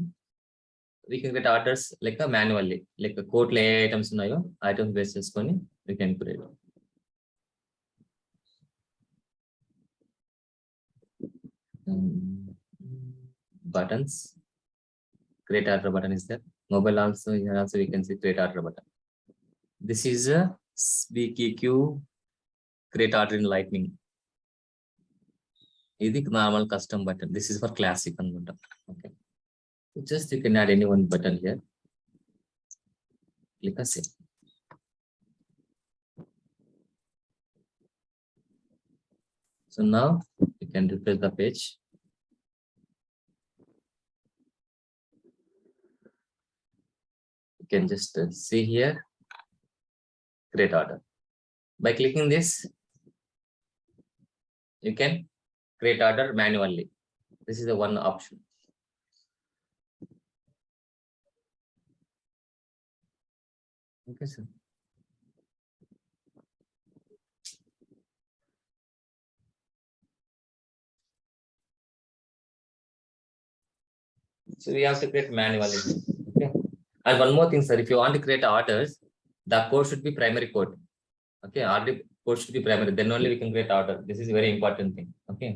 we can get orders like a manually, like a quote lay items unayo, items based cheskoni we can create. Buttons. Create order button is there. Mobile also, here also we can see create order button. This is a CPQ create order in lightning. This is normal custom button. This is for classic button. Okay. Just you can add any one button here. Click a save. So now you can refresh the page. You can just see here, create order. By clicking this, you can create order manually. This is the one option. Okay, sir. So we have to create manually. Okay. And one more thing, sir, if you want to create orders, the code should be primary code. Okay, order code should be primary. Then only we can create order. This is a very important thing. Okay.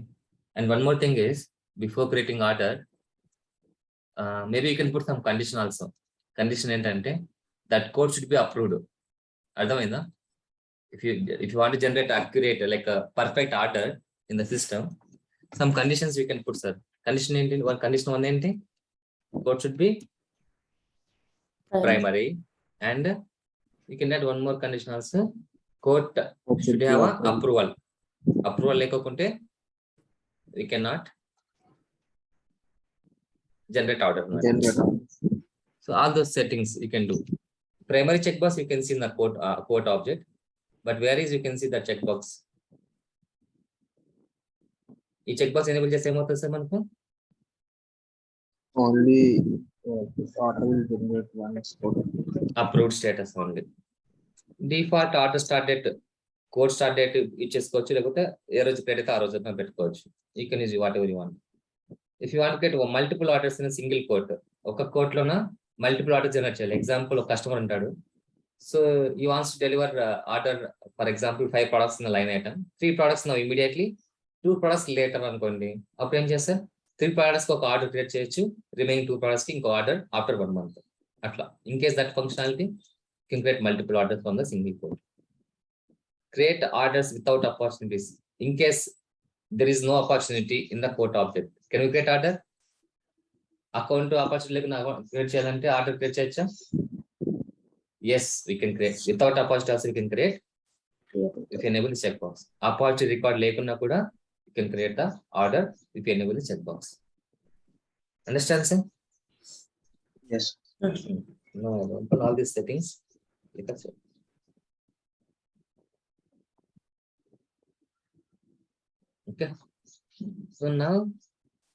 And one more thing is, before creating order, maybe you can put some condition also. Condition entante that code should be approved. Ardhamainda? If you want to generate accurate, like a perfect order in the system, some conditions we can put, sir. Condition enti? One condition one enti? Code should be primary, and you can add one more condition also. Code should have a approval. Approval lekokunte we cannot generate order. So all those settings you can do. Primary checkbox you can see in the quote object, but where is you can see the checkbox. ఈ checkbox enable చేస్తే ఏమవుతుంది sir మనకు? Only order will generate one export. Approved status only. Default auto start date, code start date ఇచ్చేసుకోవచ్చు, లేకపోతే ఏ రోజు create అయితే ఆ రోజు పెట్టుకోవచ్చు. You can use whatever you want. If you want to get multiple orders in a single quote, ఒక quote లోన multiple orders generate చేయాలి. Example ఒక కస్టమర్ ఉంటాడు. So he wants to deliver order, for example, 5 products in the line item. 3 products now immediately, 2 products later అనుకోండి. అప్పుడు ఏం చేస్తారు? 3 products కి ఒక ఆర్డర్ క్రియేట్ చేయొచ్చు, రిమైనింగ్ 2 products కి ఇంకో ఆర్డర్ ఆఫ్టర్ 1 month. అట్లా. In case that functionality, you can create multiple orders from the single quote. Create orders without opportunities. In case there is no opportunity in the quote object, can we create order? Account opportunity లేకుండా create చేయాలంటే order create చేయొచ్చా? Yes, we can create. Without opportunity also we can create. If you enable the checkbox. Opportunity record lekuna kuda you can create the order if you enable the checkbox. Understand, sir? Yes. No, open all these settings. Okay. So now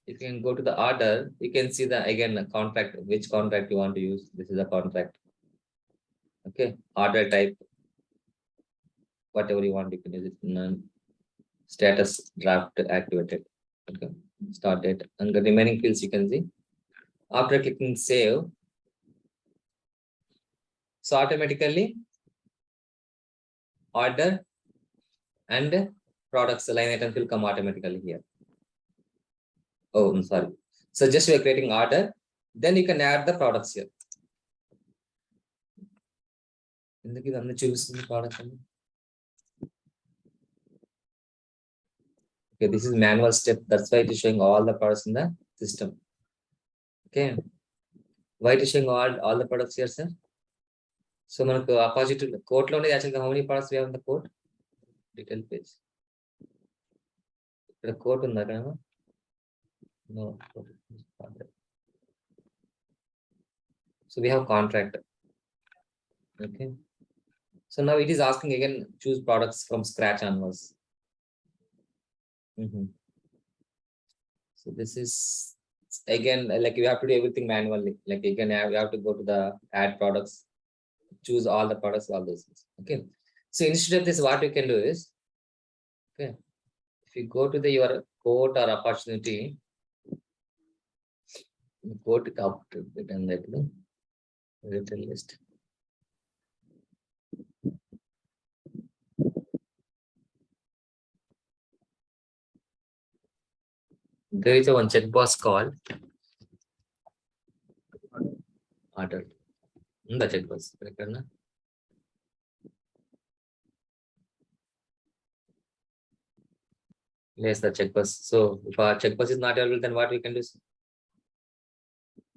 you can go to the order. You can see the again the contract, which contract you want to use. This is a contract. Okay, order type, whatever you want, you can use it. None. Status draft activated. Okay, start date, and the remaining fields you can see. After clicking save, so automatically order and products line items will come automatically here. Oh, I'm sorry. So just we are creating order, then you can add the products here. ఎందుకు ఇది అన్ని చూపిస్తుంది product అని? Okay, this is manual step. That's why it is showing all the products in the system. Okay, why it is showing all the products here, sir? So మనకు opposite quote లోనే actually how many products we have in the quote? Detail page. ఇక్కడ quote ఉందా కదా? No. So we have contract. Okay. So now it is asking again, choose products from scratch onwards. So this is again like you have to do everything manually. Like you have to go to the add products, choose all the products, all those things. Okay. So instead of this, what you can do is, okay, if you go to the your quote or opportunity, go to top to it and like little list. There is a one checkbox called order. The checkbox. Yes, the checkbox. So if our checkbox is not available, then what we can do is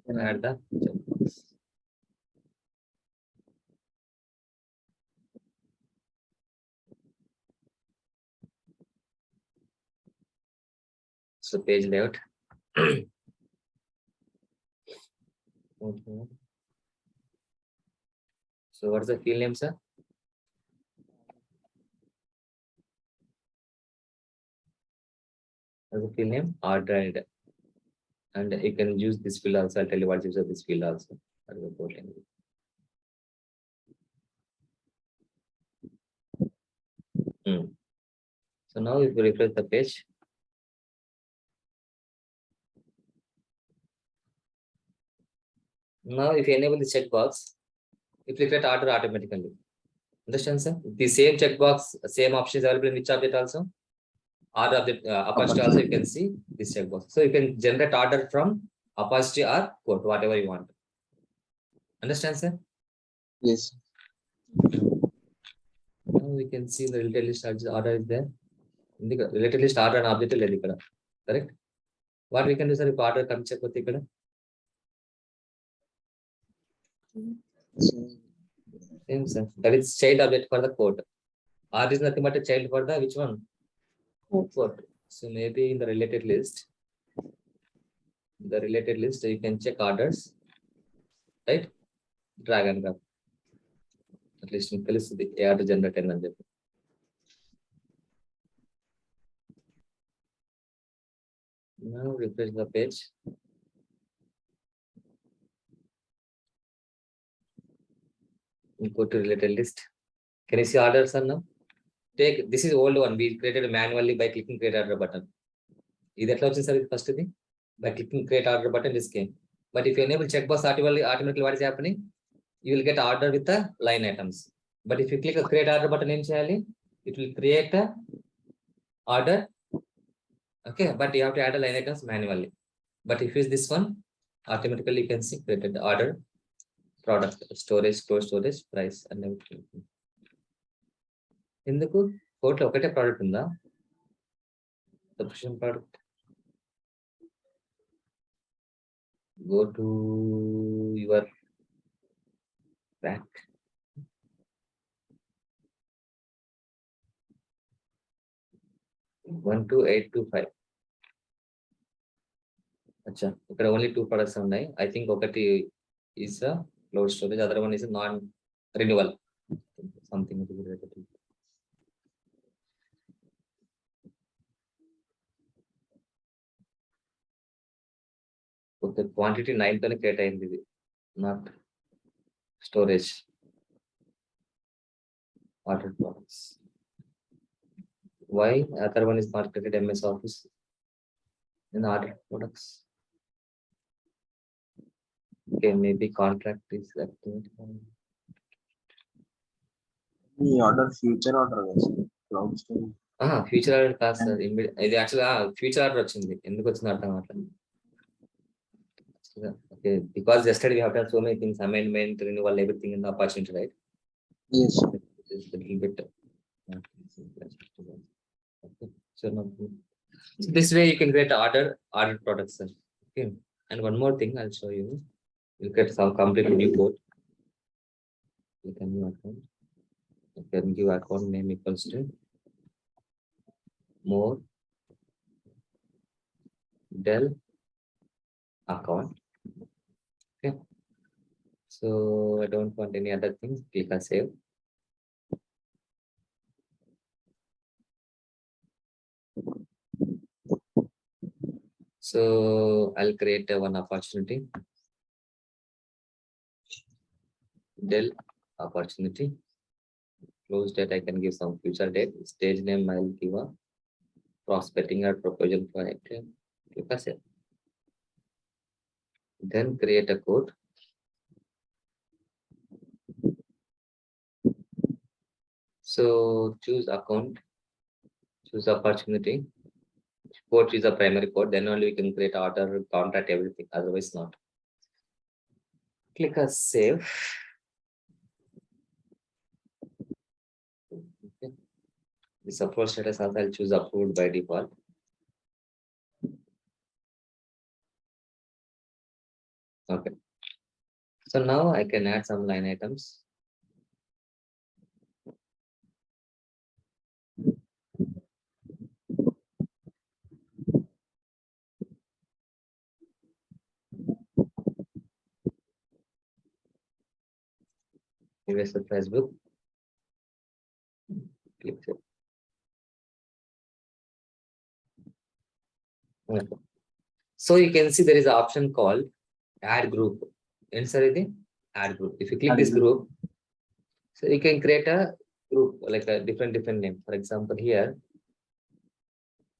add the checkbox. So page layout. Okay. So what's the field name, sir? What's the field name? Ordered. And you can use this field also. I'll tell you what use of this field also. So now if you refresh the page, now if you enable the checkbox, it will create order automatically. Understand, sir? The same checkbox, same option is available in which object also? Order object, opacity also you can see this checkbox. So you can generate order from opacity or quote, whatever you want. Understand, sir? Yes. Now we can see the related list order is there. In the related list order and object is there. Correct? What we can do, sir, if order comes check with the same, sir. That is child object for the quote. R is nothing but a child for the which one? Quote. So maybe in the related list, you can check orders, right? Drag and drop. At least in case the AR to generate and now refresh the page. We go to related list. Can you see orders now? Take this is old one. We created manually by clicking create order button. Is that first thing? By clicking create order button, this came. But if you enable checkbox automatically what is happening? You will get order with the line items. But if you click a create order button, it will create a order. Okay, but you have to add a line items manually. But if it's this one, automatically you can see created the order, product, storage, close storage, price, and everything. ఎందుకు కోట్లో ఒకటే product ఉందా subscription product go to your back 12825 acha ఇక్కడ only two products ఉన్నాయి I think ఒకటి is a cloud storage other one is a non renewal something related to okay quantity 9 తోనే create అయింది ఇది not storage ordered products why other one is not created MS Office in ordered products okay maybe contract is activated ఈ order future order కదా sir cloud storage future order కాదు sir ఇది యాక్చువల్గా future order వచ్చింది ఎందుకు వచ్చింది అర్థం అట్లా okay because yesterday we have done so many things amendment renewal everything in the opportunity right yes is a little bit okay so this way you can create order products sir. Okay and one more thing I'll show you you get some complete new code you can new account you can give account name equals to more del account. Okay. So I don't want any other things. Click on save. So I'll create one opportunity. Dell opportunity. Close date. I can give some future date. Stage name I'll give a prospecting or proposal for it. Click on save. Then create a code. So choose account, choose opportunity. Code is a primary code. Then only we can create order, contract, everything. Otherwise not. Click on save. Okay. The support status also I'll choose approved by default. Okay. So now I can add some line items. Investor price book. Click save. Okay. So you can see there is an option called add group. Inside the add group. If you click this group, so you can create a group like a different name. For example, here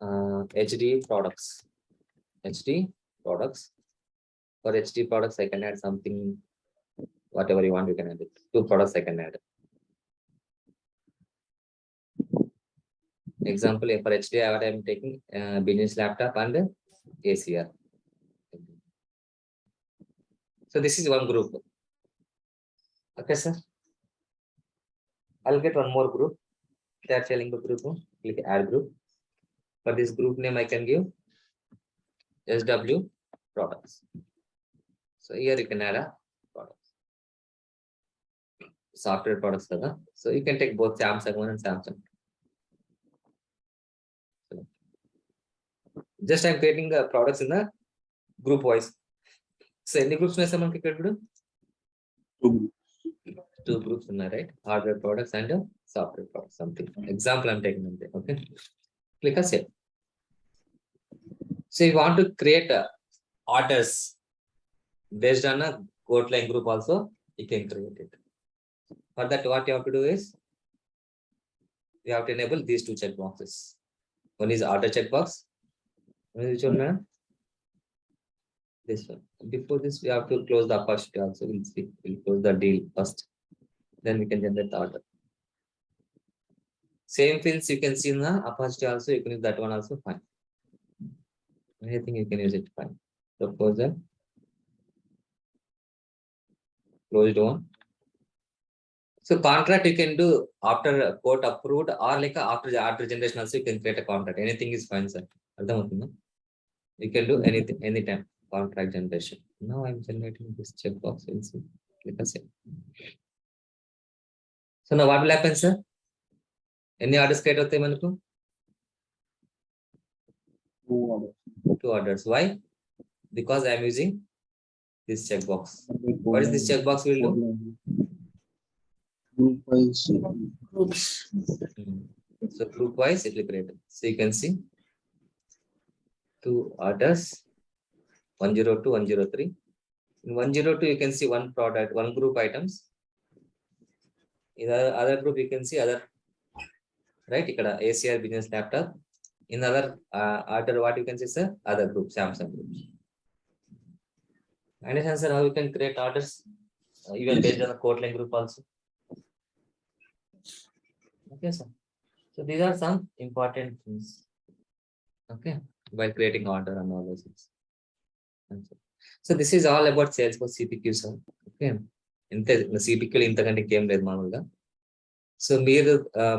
HD products. HD products. For HD products, I can add something, whatever you want, you can add it. 2 products I can add. Example, for HD, what I'm taking business laptop and ACR. So this is one group. Okay, sir. I'll get one more group. Start selling the group. Click add group. For this group name, I can give SW products. So here you can add a products. Software products. So you can take both Samsung 1 and Samsung. Just I'm creating the products in the group wise. So any groups someone can create? Two groups, right? Hardware products and software products. Something. Example I'm taking. Okay. Click on save. So you want to create orders based on a code line group also, you can create it. For that, what you have to do is you have to enable these 2 checkboxes. One is order checkbox. Which one, man? This one. Before this, we have to close the opportunity also. We'll see. We'll close the deal first. Then we can generate the order. Same fields you can see in the opportunity also. You can use that one also. Fine. Anything you can use it. Fine. Proposal. Closed one. So contract you can do after a quote approved or like after the order generation also you can create a contract. Anything is fine, sir. You can do anything, anytime. Contract generation. Now I'm generating this checkbox. We'll see. Click on save. So now what will happen, sir? Any orders create hote manaku? 2 orders. Why? Because I am using this checkbox. What is this checkbox will do? Group wise. Groups. So group wise it will create. So you can see 2 orders, 102, 103. In 102, you can see 1 product, 1 group items. In the other group, you can see other, right? ACR business laptop. In other order, what you can see, sir? Other group, Samsung groups. Understand, sir, how you can create orders even based on the code line group also. Okay, sir. So these are some important things. Okay, by creating order and all those things. So this is all about Salesforce CPQ, sir. Okay. The CPQ ఇంతకంటే ఏం లేదు మామూలుగా. So మీరు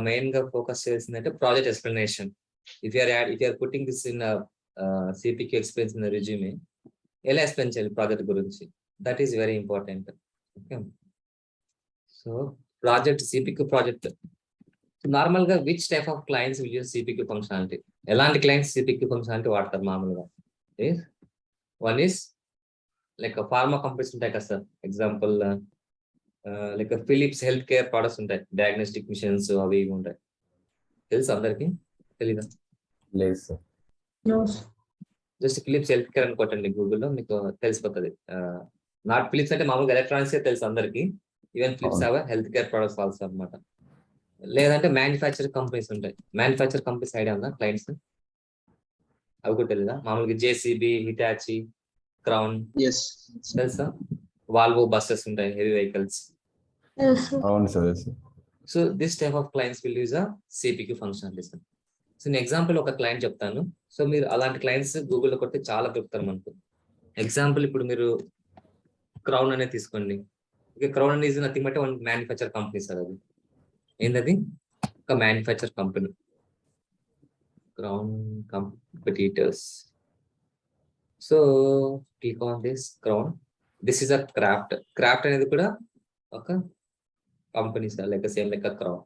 main గా focus చేసిందంటే project explanation. If you are putting this in a CPQ experience in the resume, ఎలా explain చేయాలి project గురించి? That is very important. Okay. So project CPQ project. So normal గా which type of clients will use CPQ functionality? ఎలాంటి clients CPQ functionality వాడతారు మామూలుగా? One is like pharma companies ఉంటాయి కదా sir, example like Philips health care products ఉంటాయి, diagnostic machines అవి ఇవి ఉంటాయి. తెలుసు అందరికి? తెలీదా? లేదు sir. Just Philips health care అని కొట్టండి గూగుల్లో, మీకు తెలిసిపోతుంది. నాట్ ఫిలిప్స్ అంటే మామూలుగా ఎలక్ట్రానిక్స్ తెలుసు అందరికి, even Philips our health care products also అనమాట. లేదంటే మ్యానుఫ్యాక్చరింగ్ కంపెనీస్ ఉంటాయి. మ్యానుఫ్యాక్చర్ కంపెనీస్ ఐడియా ఉందా క్లయింట్స్? అవి కూడా తెలీదా? మామూలుగా జేసీబీ, హిటాచి, క్రౌన్ ఎస్ తెలుసా? వాల్వో బస్సెస్ ఉంటాయి, హెవీ వెహికల్స్. Yes, sir. అవును sir. So this type of clients will use a CPQ functionalities. So నేను ఎగ్జాంపుల్ ఒక క్లయింట్ చెప్తాను. సో మీరు అలాంటి క్లయింట్స్ గూగుల్లో కొడితే చాలా దొరుకుతారు మనకు. ఎగ్జాంపుల్ ఇప్పుడు మీరు క్రౌన్ అనేది తీసుకోండి. ఇక క్రౌన్ అనేది nothing but one manufacture company sir. అది ఏంటది? ఒక manufacture company. Crown competitors. So click on this Crown. This is a craft. Craft అనేది కూడా ఒక company sir, like same like Crown.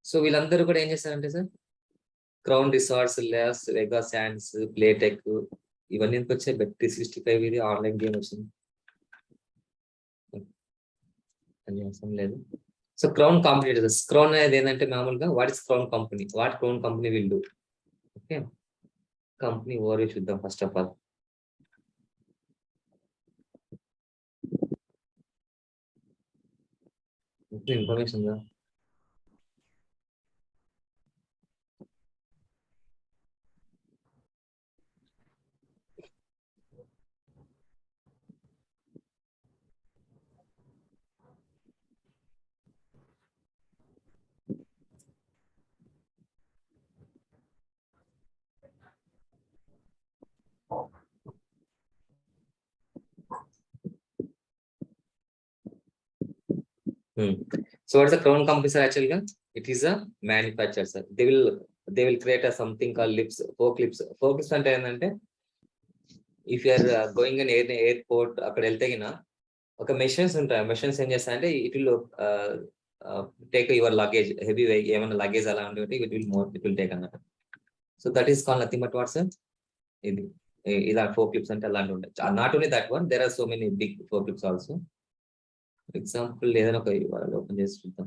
So వీళ్ళందరూ కూడా ఏం చేస్తారంటే sir, Crown Resorts, Las Vegas Sands, Playtech ఇవన్నీ ఎందుకు వచ్చాయి? బెట్ 365 ఇది ఆన్లైన్ గేమ్ వచ్చింది, అది అవసరం లేదు. So crown competitors. క్రౌన్ అనేది ఏంటంటే మామూలుగా what is Crown company, what Crown company will do. Okay, company over చూద్దాం first of all. Information So what is the crown company sir? Actually, it is a manufacturer sir. They will create a something called lips, forklifts. Forklifts అంటే ఏంటంటే, if you are going in airport, అక్కడ వెళ్తే గిన ఒక machines ఉంటాయి. Machines ఏం చేస్తాయంటే it will take your luggage, heavy ఏమైనా లగేజ్ అలా ఉంటే ఇట్ విల్ టేక్ అన్నమాట. So that is called nothing but what's ఇది ఇలా ఫోర్క్లిప్స్ అంటే అలాంటివి ఉంటాయి. Not only that one, there are so many big forklifts also. Example ఏదైనా ఒక ఓపెన్ చేసి చూద్దాం.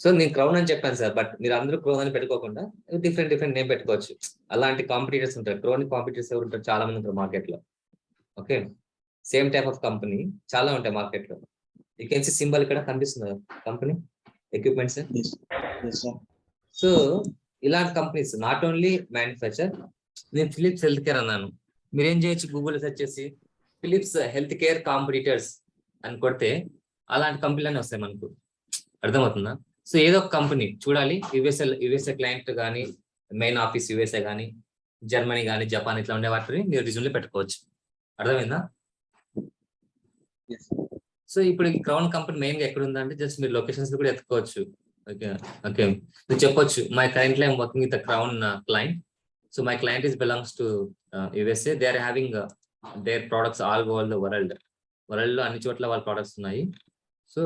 సో నేను క్రౌన్ అని చెప్పాను సార్, బట్ మీరు అందరూ క్రౌన్ అని పెట్టుకోకుండా డిఫరెంట్ నేమ్ పెట్టుకోవచ్చు. అలాంటి కాంపిటీటర్స్ ఉంటారు. క్రౌన్ కాంపిటీటర్స్ ఎవరు ఉంటారు? చాలా మంది ఉంటారు మార్కెట్ లో. Okay, same type of company చాలా ఉంటాయి మార్కెట్ లో. యూ కెన్ సీ సింబల్ ఇక్కడ కనిపిస్తుంది కంపెనీ ఎక్విప్మెంట్స్. సో ఇలాంటి కంపెనీస్ నాట్ ఓన్లీ మ్యానుఫ్యాక్చర్. నేను ఫిలిప్స్ హెల్త్ కేర్ అన్నాను, మీరేం చేయొచ్చు గూగుల్ సెర్చ్ చేసి ఫిలిప్స్ హెల్త్ కేర్ కాంపిటీటర్స్ అని కొడితే అలాంటి కంపెనీలన్నీ వస్తాయి మనకు. అర్థమవుతుందా? సో ఏదో ఒక కంపెనీ చూడాలి, యుఎస్ఏ క్లయింట్ కానీ, మెయిన్ ఆఫీస్ యుఎస్ఏ కానీ, జర్మనీ కానీ, జపాన్ ఇట్లా ఉండే వాటిని మీరు రిజ్యూమ్లో పెట్టుకోవచ్చు. అర్థమైందా? సో ఇప్పుడు ఈ క్రౌన్ కంపెనీ మెయిన్ గా ఎక్కడ ఉందంటే జస్ట్ మీరు లొకేషన్స్ కూడా ఎత్తుకోవచ్చు. ఓకే ఓకే, మీరు చెప్పొచ్చు my currently I'm working with Crown client. So my client is belongs to USA. They are having their products all over the world లో అన్ని చోట్ల వాళ్ళ ప్రొడక్ట్స్ ఉన్నాయి. So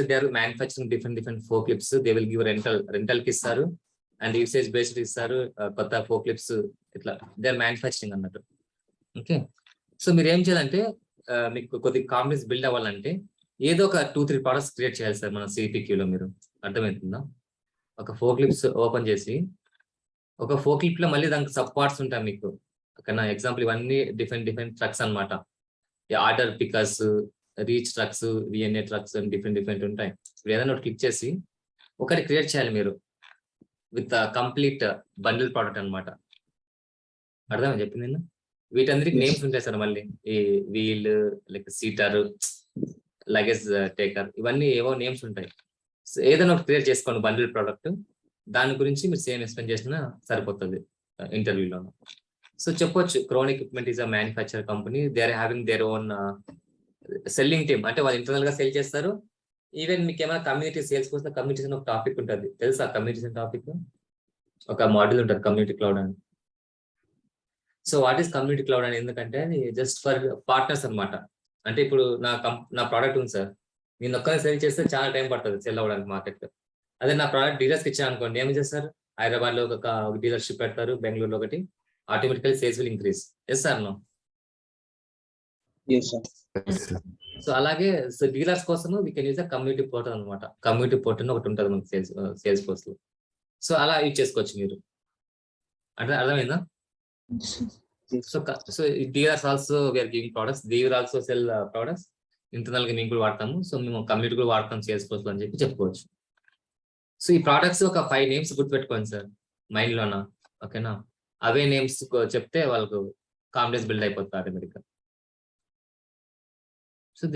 they are manufacturing different forklifts. They will give rental కి ఇస్తారు and usage based ఇస్తారు. కొత్త forklifts ఇట్లా దే ఆర్ మ్యానుఫ్యాక్చరింగ్ అన్నట్టు. ఓకే, సో మీరు ఏం చేయాలంటే మీకు కొద్ది కాంపెనీస్ బిల్డ్ అవ్వాలంటే ఏదో ఒక 2-3 ప్రొడక్ట్స్ క్రియేట్ చేయాలి సార్ మన సిపిక్యూలో. మీరు అర్థమవుతుందా? ఒక ఫోర్క్లిప్స్ ఓపెన్ చేసి ఒక ఫోర్క్లిప్ లో మళ్ళీ దానికి సబ్ పార్ట్స్ ఉంటాయి మీకు. ఓకేనా? ఎగ్జాంపుల్ ఇవన్నీ డిఫరెంట్ ట్రక్స్ అనమాట. Order pickers, reach trucks, VNA trucks అని డిఫరెంట్ ఉంటాయి. ఇప్పుడు ఏదైనా ఒకటి క్లిక్ చేసి ఒకటి క్రియేట్ చేయాలి మీరు విత్ కంప్లీట్ బండిల్ ప్రోడక్ట్ అనమాట. అర్థమని చెప్పింది నేను. వీటందరికి నేమ్స్ ఉంటాయి సార్. మళ్ళీ ఈ wheel, like seater, luggage taker, ఇవన్నీ ఏవో నేమ్స్ ఉంటాయి. ఏదైనా ఒకటి క్రియేట్ చేసుకోండి బండిల్ ప్రోడక్ట్. దాని గురించి మీరు సేమ్ ఎక్స్ప్లెయిన్ చేసినా సరిపోతుంది ఇంటర్వ్యూలో. సో చెప్పొచ్చు Crown equipment is a manufacture company. They are having their own selling team, అంటే వాళ్ళు ఇంటర్నల్ గా సేల్ చేస్తారు. ఈవెన్ మీకు ఏమైనా కమ్యూనిటీ సేల్స్ కోసం కమ్యూనిటీస్ ఒక టాపిక్ ఉంటుంది తెలుసా? కమ్యూనిటీస్ టాపిక్ ఒక మాడ్యూల్ ఉంటుంది కమ్యూనిటీ క్లౌడ్ అని. So what is community cloud అని? ఎందుకంటే జస్ట్ ఫర్ పార్ట్నర్స్ అనమాట. అంటే ఇప్పుడు నా ప్రోడక్ట్ ఉంది సార్, నేను ఒక్కనే సెల్ చేస్తే చాలా టైం పడుతుంది సెల్ అవ్వడానికి మార్కెట్. అదే నా ప్రోడక్ట్ డీలర్స్కి ఇచ్చాను అనుకోండి, ఏం చేస్తారు, హైదరాబాద్ లో ఒక డీలర్షిప్ పెడతారు, బెంగళూరులో ఒకటి, automatical sales will increase. Yes sir no? Yes, sir. So అలాగే సో డీలర్స్ కోసం we can use a community portal అనమాట. కమ్యూనిటీ పోర్టల్ ఒకటి ఉంటుంది మనకి సేల్స్ ఫోర్స్ లో. సో అలా యూజ్ చేసుకోవచ్చు మీరు. అంటే అర్థమైందా? So dealers also we're giving products, they were also sell products. Internal గా మేము కూడా వాడతాము, సో మేము కమ్యూనిటీ కూడా వాడతాం సేల్స్ ఫోర్స్ లో అని చెప్పి చెప్పుకోవచ్చు. సో ఈ ప్రొడక్ట్స్ ఒక 5 నేమ్స్ గుర్తుపెట్టుకోండి సార్ మైండ్ లోన, ఓకేనా? అవే నేమ్స్ చెప్తే వాళ్ళకు కాన్ఫిడెన్స్ బిల్డ్ అయిపోతుంది ఆటోమేటిక్ గా. So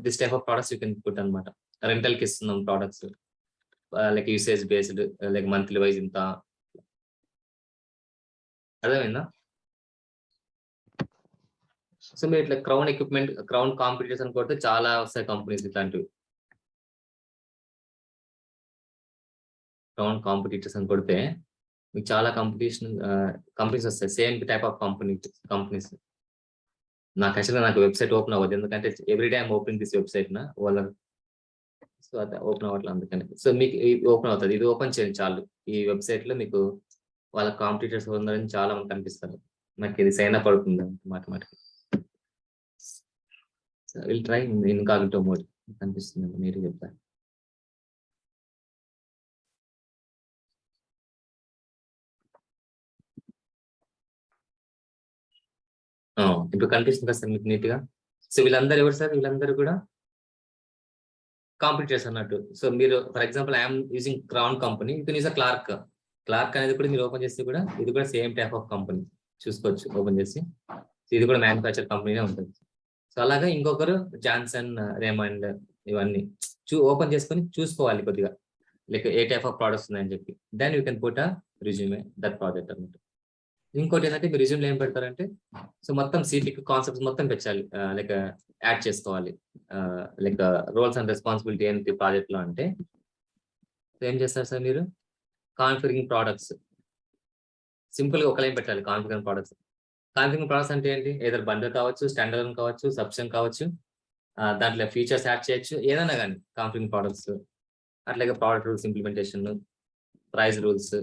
this type of products you can put అనమాట. రెంటల్ కి ఇస్తున్నాం products, like usage based, like monthly wise ఇంత. అర్థమైందా? సో మీరు ఇట్లా క్రౌన్ ఎక్విప్మెంట్, క్రౌన్ కాంపిటీటర్స్ అని కొడితే చాలా వస్తాయి కంపెనీస్ ఇట్లాంటివి. క్రౌన్ కాంపిటీటర్స్ అని కొడితే మీకు చాలా కంపెనీస్ వస్తాయి, సేమ్ టైప్ ఆఫ్ కంపెనీస్. నాకు వెబ్సైట్ ఓపెన్ అవ్వదు, ఎందుకంటే every time open this website నా వాళ్ళ, సో అది ఓపెన్ అవ్వట్లేదు అందుకని. సో మీకు ఓపెన్ అవుతుంది, ఇది ఓపెన్ చేయండి చాలు. ఈ వెబ్సైట్ లో మీకు వాళ్ళ కాంపిటీటర్స్ ఉన్నారని చాలా మంది కనిపిస్తారు. నాకు ఇది సైన్ అప్ అవుతుంది మాటిమాటికి. విల్ ట్రై ఇన్కాగ్నిటో మోడ్ కనిపిస్తుంది, మీరు చెప్తారు. ఇప్పుడు కనిపిస్తుంది కదా సార్ మీకు నీట్ గా. సో వీళ్ళందరూ ఎవరు సార్? వీళ్ళందరూ కూడా కాంపిటీటర్స్ అన్నట్టు. సో మీరు for example I'm using Crown company, you can use a Clark అనేది కూడా మీరు ఓపెన్ చేస్తే కూడా ఇది కూడా సేమ్ టైప్ ఆఫ్ కంపెనీ చూసుకోవచ్చు ఓపెన్ చేసి. ఇది కూడా మ్యానుఫ్యాక్చర్ కంపెనీనే ఉంటుంది. సో అలాగా ఇంకొకరు జాన్సన్, రేమండ్, ఇవన్నీ ఓపెన్ చేసుకొని చూసుకోవాలి కొద్దిగా, లైక్ ఏ టైప్ ఆఫ్ ప్రొడక్ట్స్ ఉన్నాయని చెప్పి. Then you can put a resume that project అన్నమాట. ఇంకోటి ఏంటంటే మీరు రిజ్యూమ్లో ఏం పెడతారంటే, సో మొత్తం CPQ కాన్సెప్ట్స్ మొత్తం పెట్టాలి, లైక్ యాడ్ చేసుకోవాలి, లైక్ రోల్స్ అండ్ రెస్పాన్సిబిలిటీ ఏంటి ప్రాజెక్ట్ లో అంటే. సో ఏం చేస్తారు సార్ మీరు? కాన్ఫిగరింగ్ ప్రోడక్ట్స్ సింపుల్ గా ఒక లైన్ పెట్టాలి. కాన్ఫిగరింగ్ ప్రోడక్ట్స్ అంటే ఏంటి? ఏదైనా బండల్ కావచ్చు, స్టాండర్డ్ కావచ్చు, సబ్స్క్రిప్షన్ కావచ్చు, దాంట్లో ఫీచర్స్ యాడ్ చేయొచ్చు, ఏదైనా కానీ కాన్ఫిగరింగ్ ప్రోడక్ట్స్. అట్లాగే product rules implementation, price rules.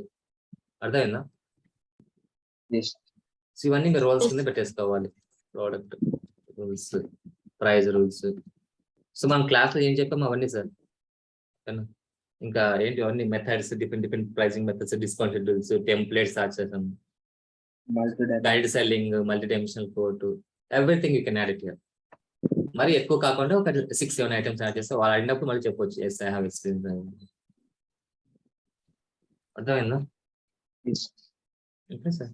అర్థమైందా? Yes. సో ఇవన్నీ మీరు రోల్స్ కింద పెట్టేసుకోవాలి. Product rules, price rules. So మనం క్లాస్ లో ఏం చెప్పాము అవన్నీ సార్. ఇంకా ఏంటి అవన్నీ methods, different pricing methods, discount schedules, templates add చేసాం, guide selling, multi dimensional code, everything you can add it here. మరి ఎక్కువ కాకుండా ఒక 6-7 ఐటమ్స్ యాడ్ చేస్తే వాళ్ళు అడిగినప్పుడు మళ్ళీ చెప్పొచ్చు, ఎస్ ఐ హావ్ ఎక్స్పీరియన్స్. అర్థమైందా? Yes. Okay, sir.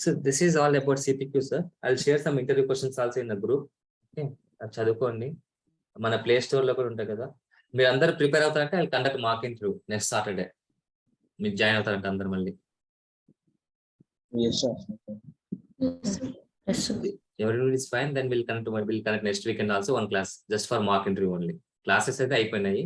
So this is all about CPQ, sir. I'll share some interview questions also in the group. Okay, చదువుకోండి. మన ప్లే స్టోర్ లో కూడా ఉంటాయి కదా. మీరు అందరు ప్రిపేర్ అవుతారంటే I conduct mock interview next Saturday. మీరు జాయిన్ అవుతారంటే అందరు మళ్ళీ. Yes, sir. Yes, sir. Everyone is fine, then we'll connect next weekend also one class just for mock interview only. Classes అయితే అయిపోయినాయి.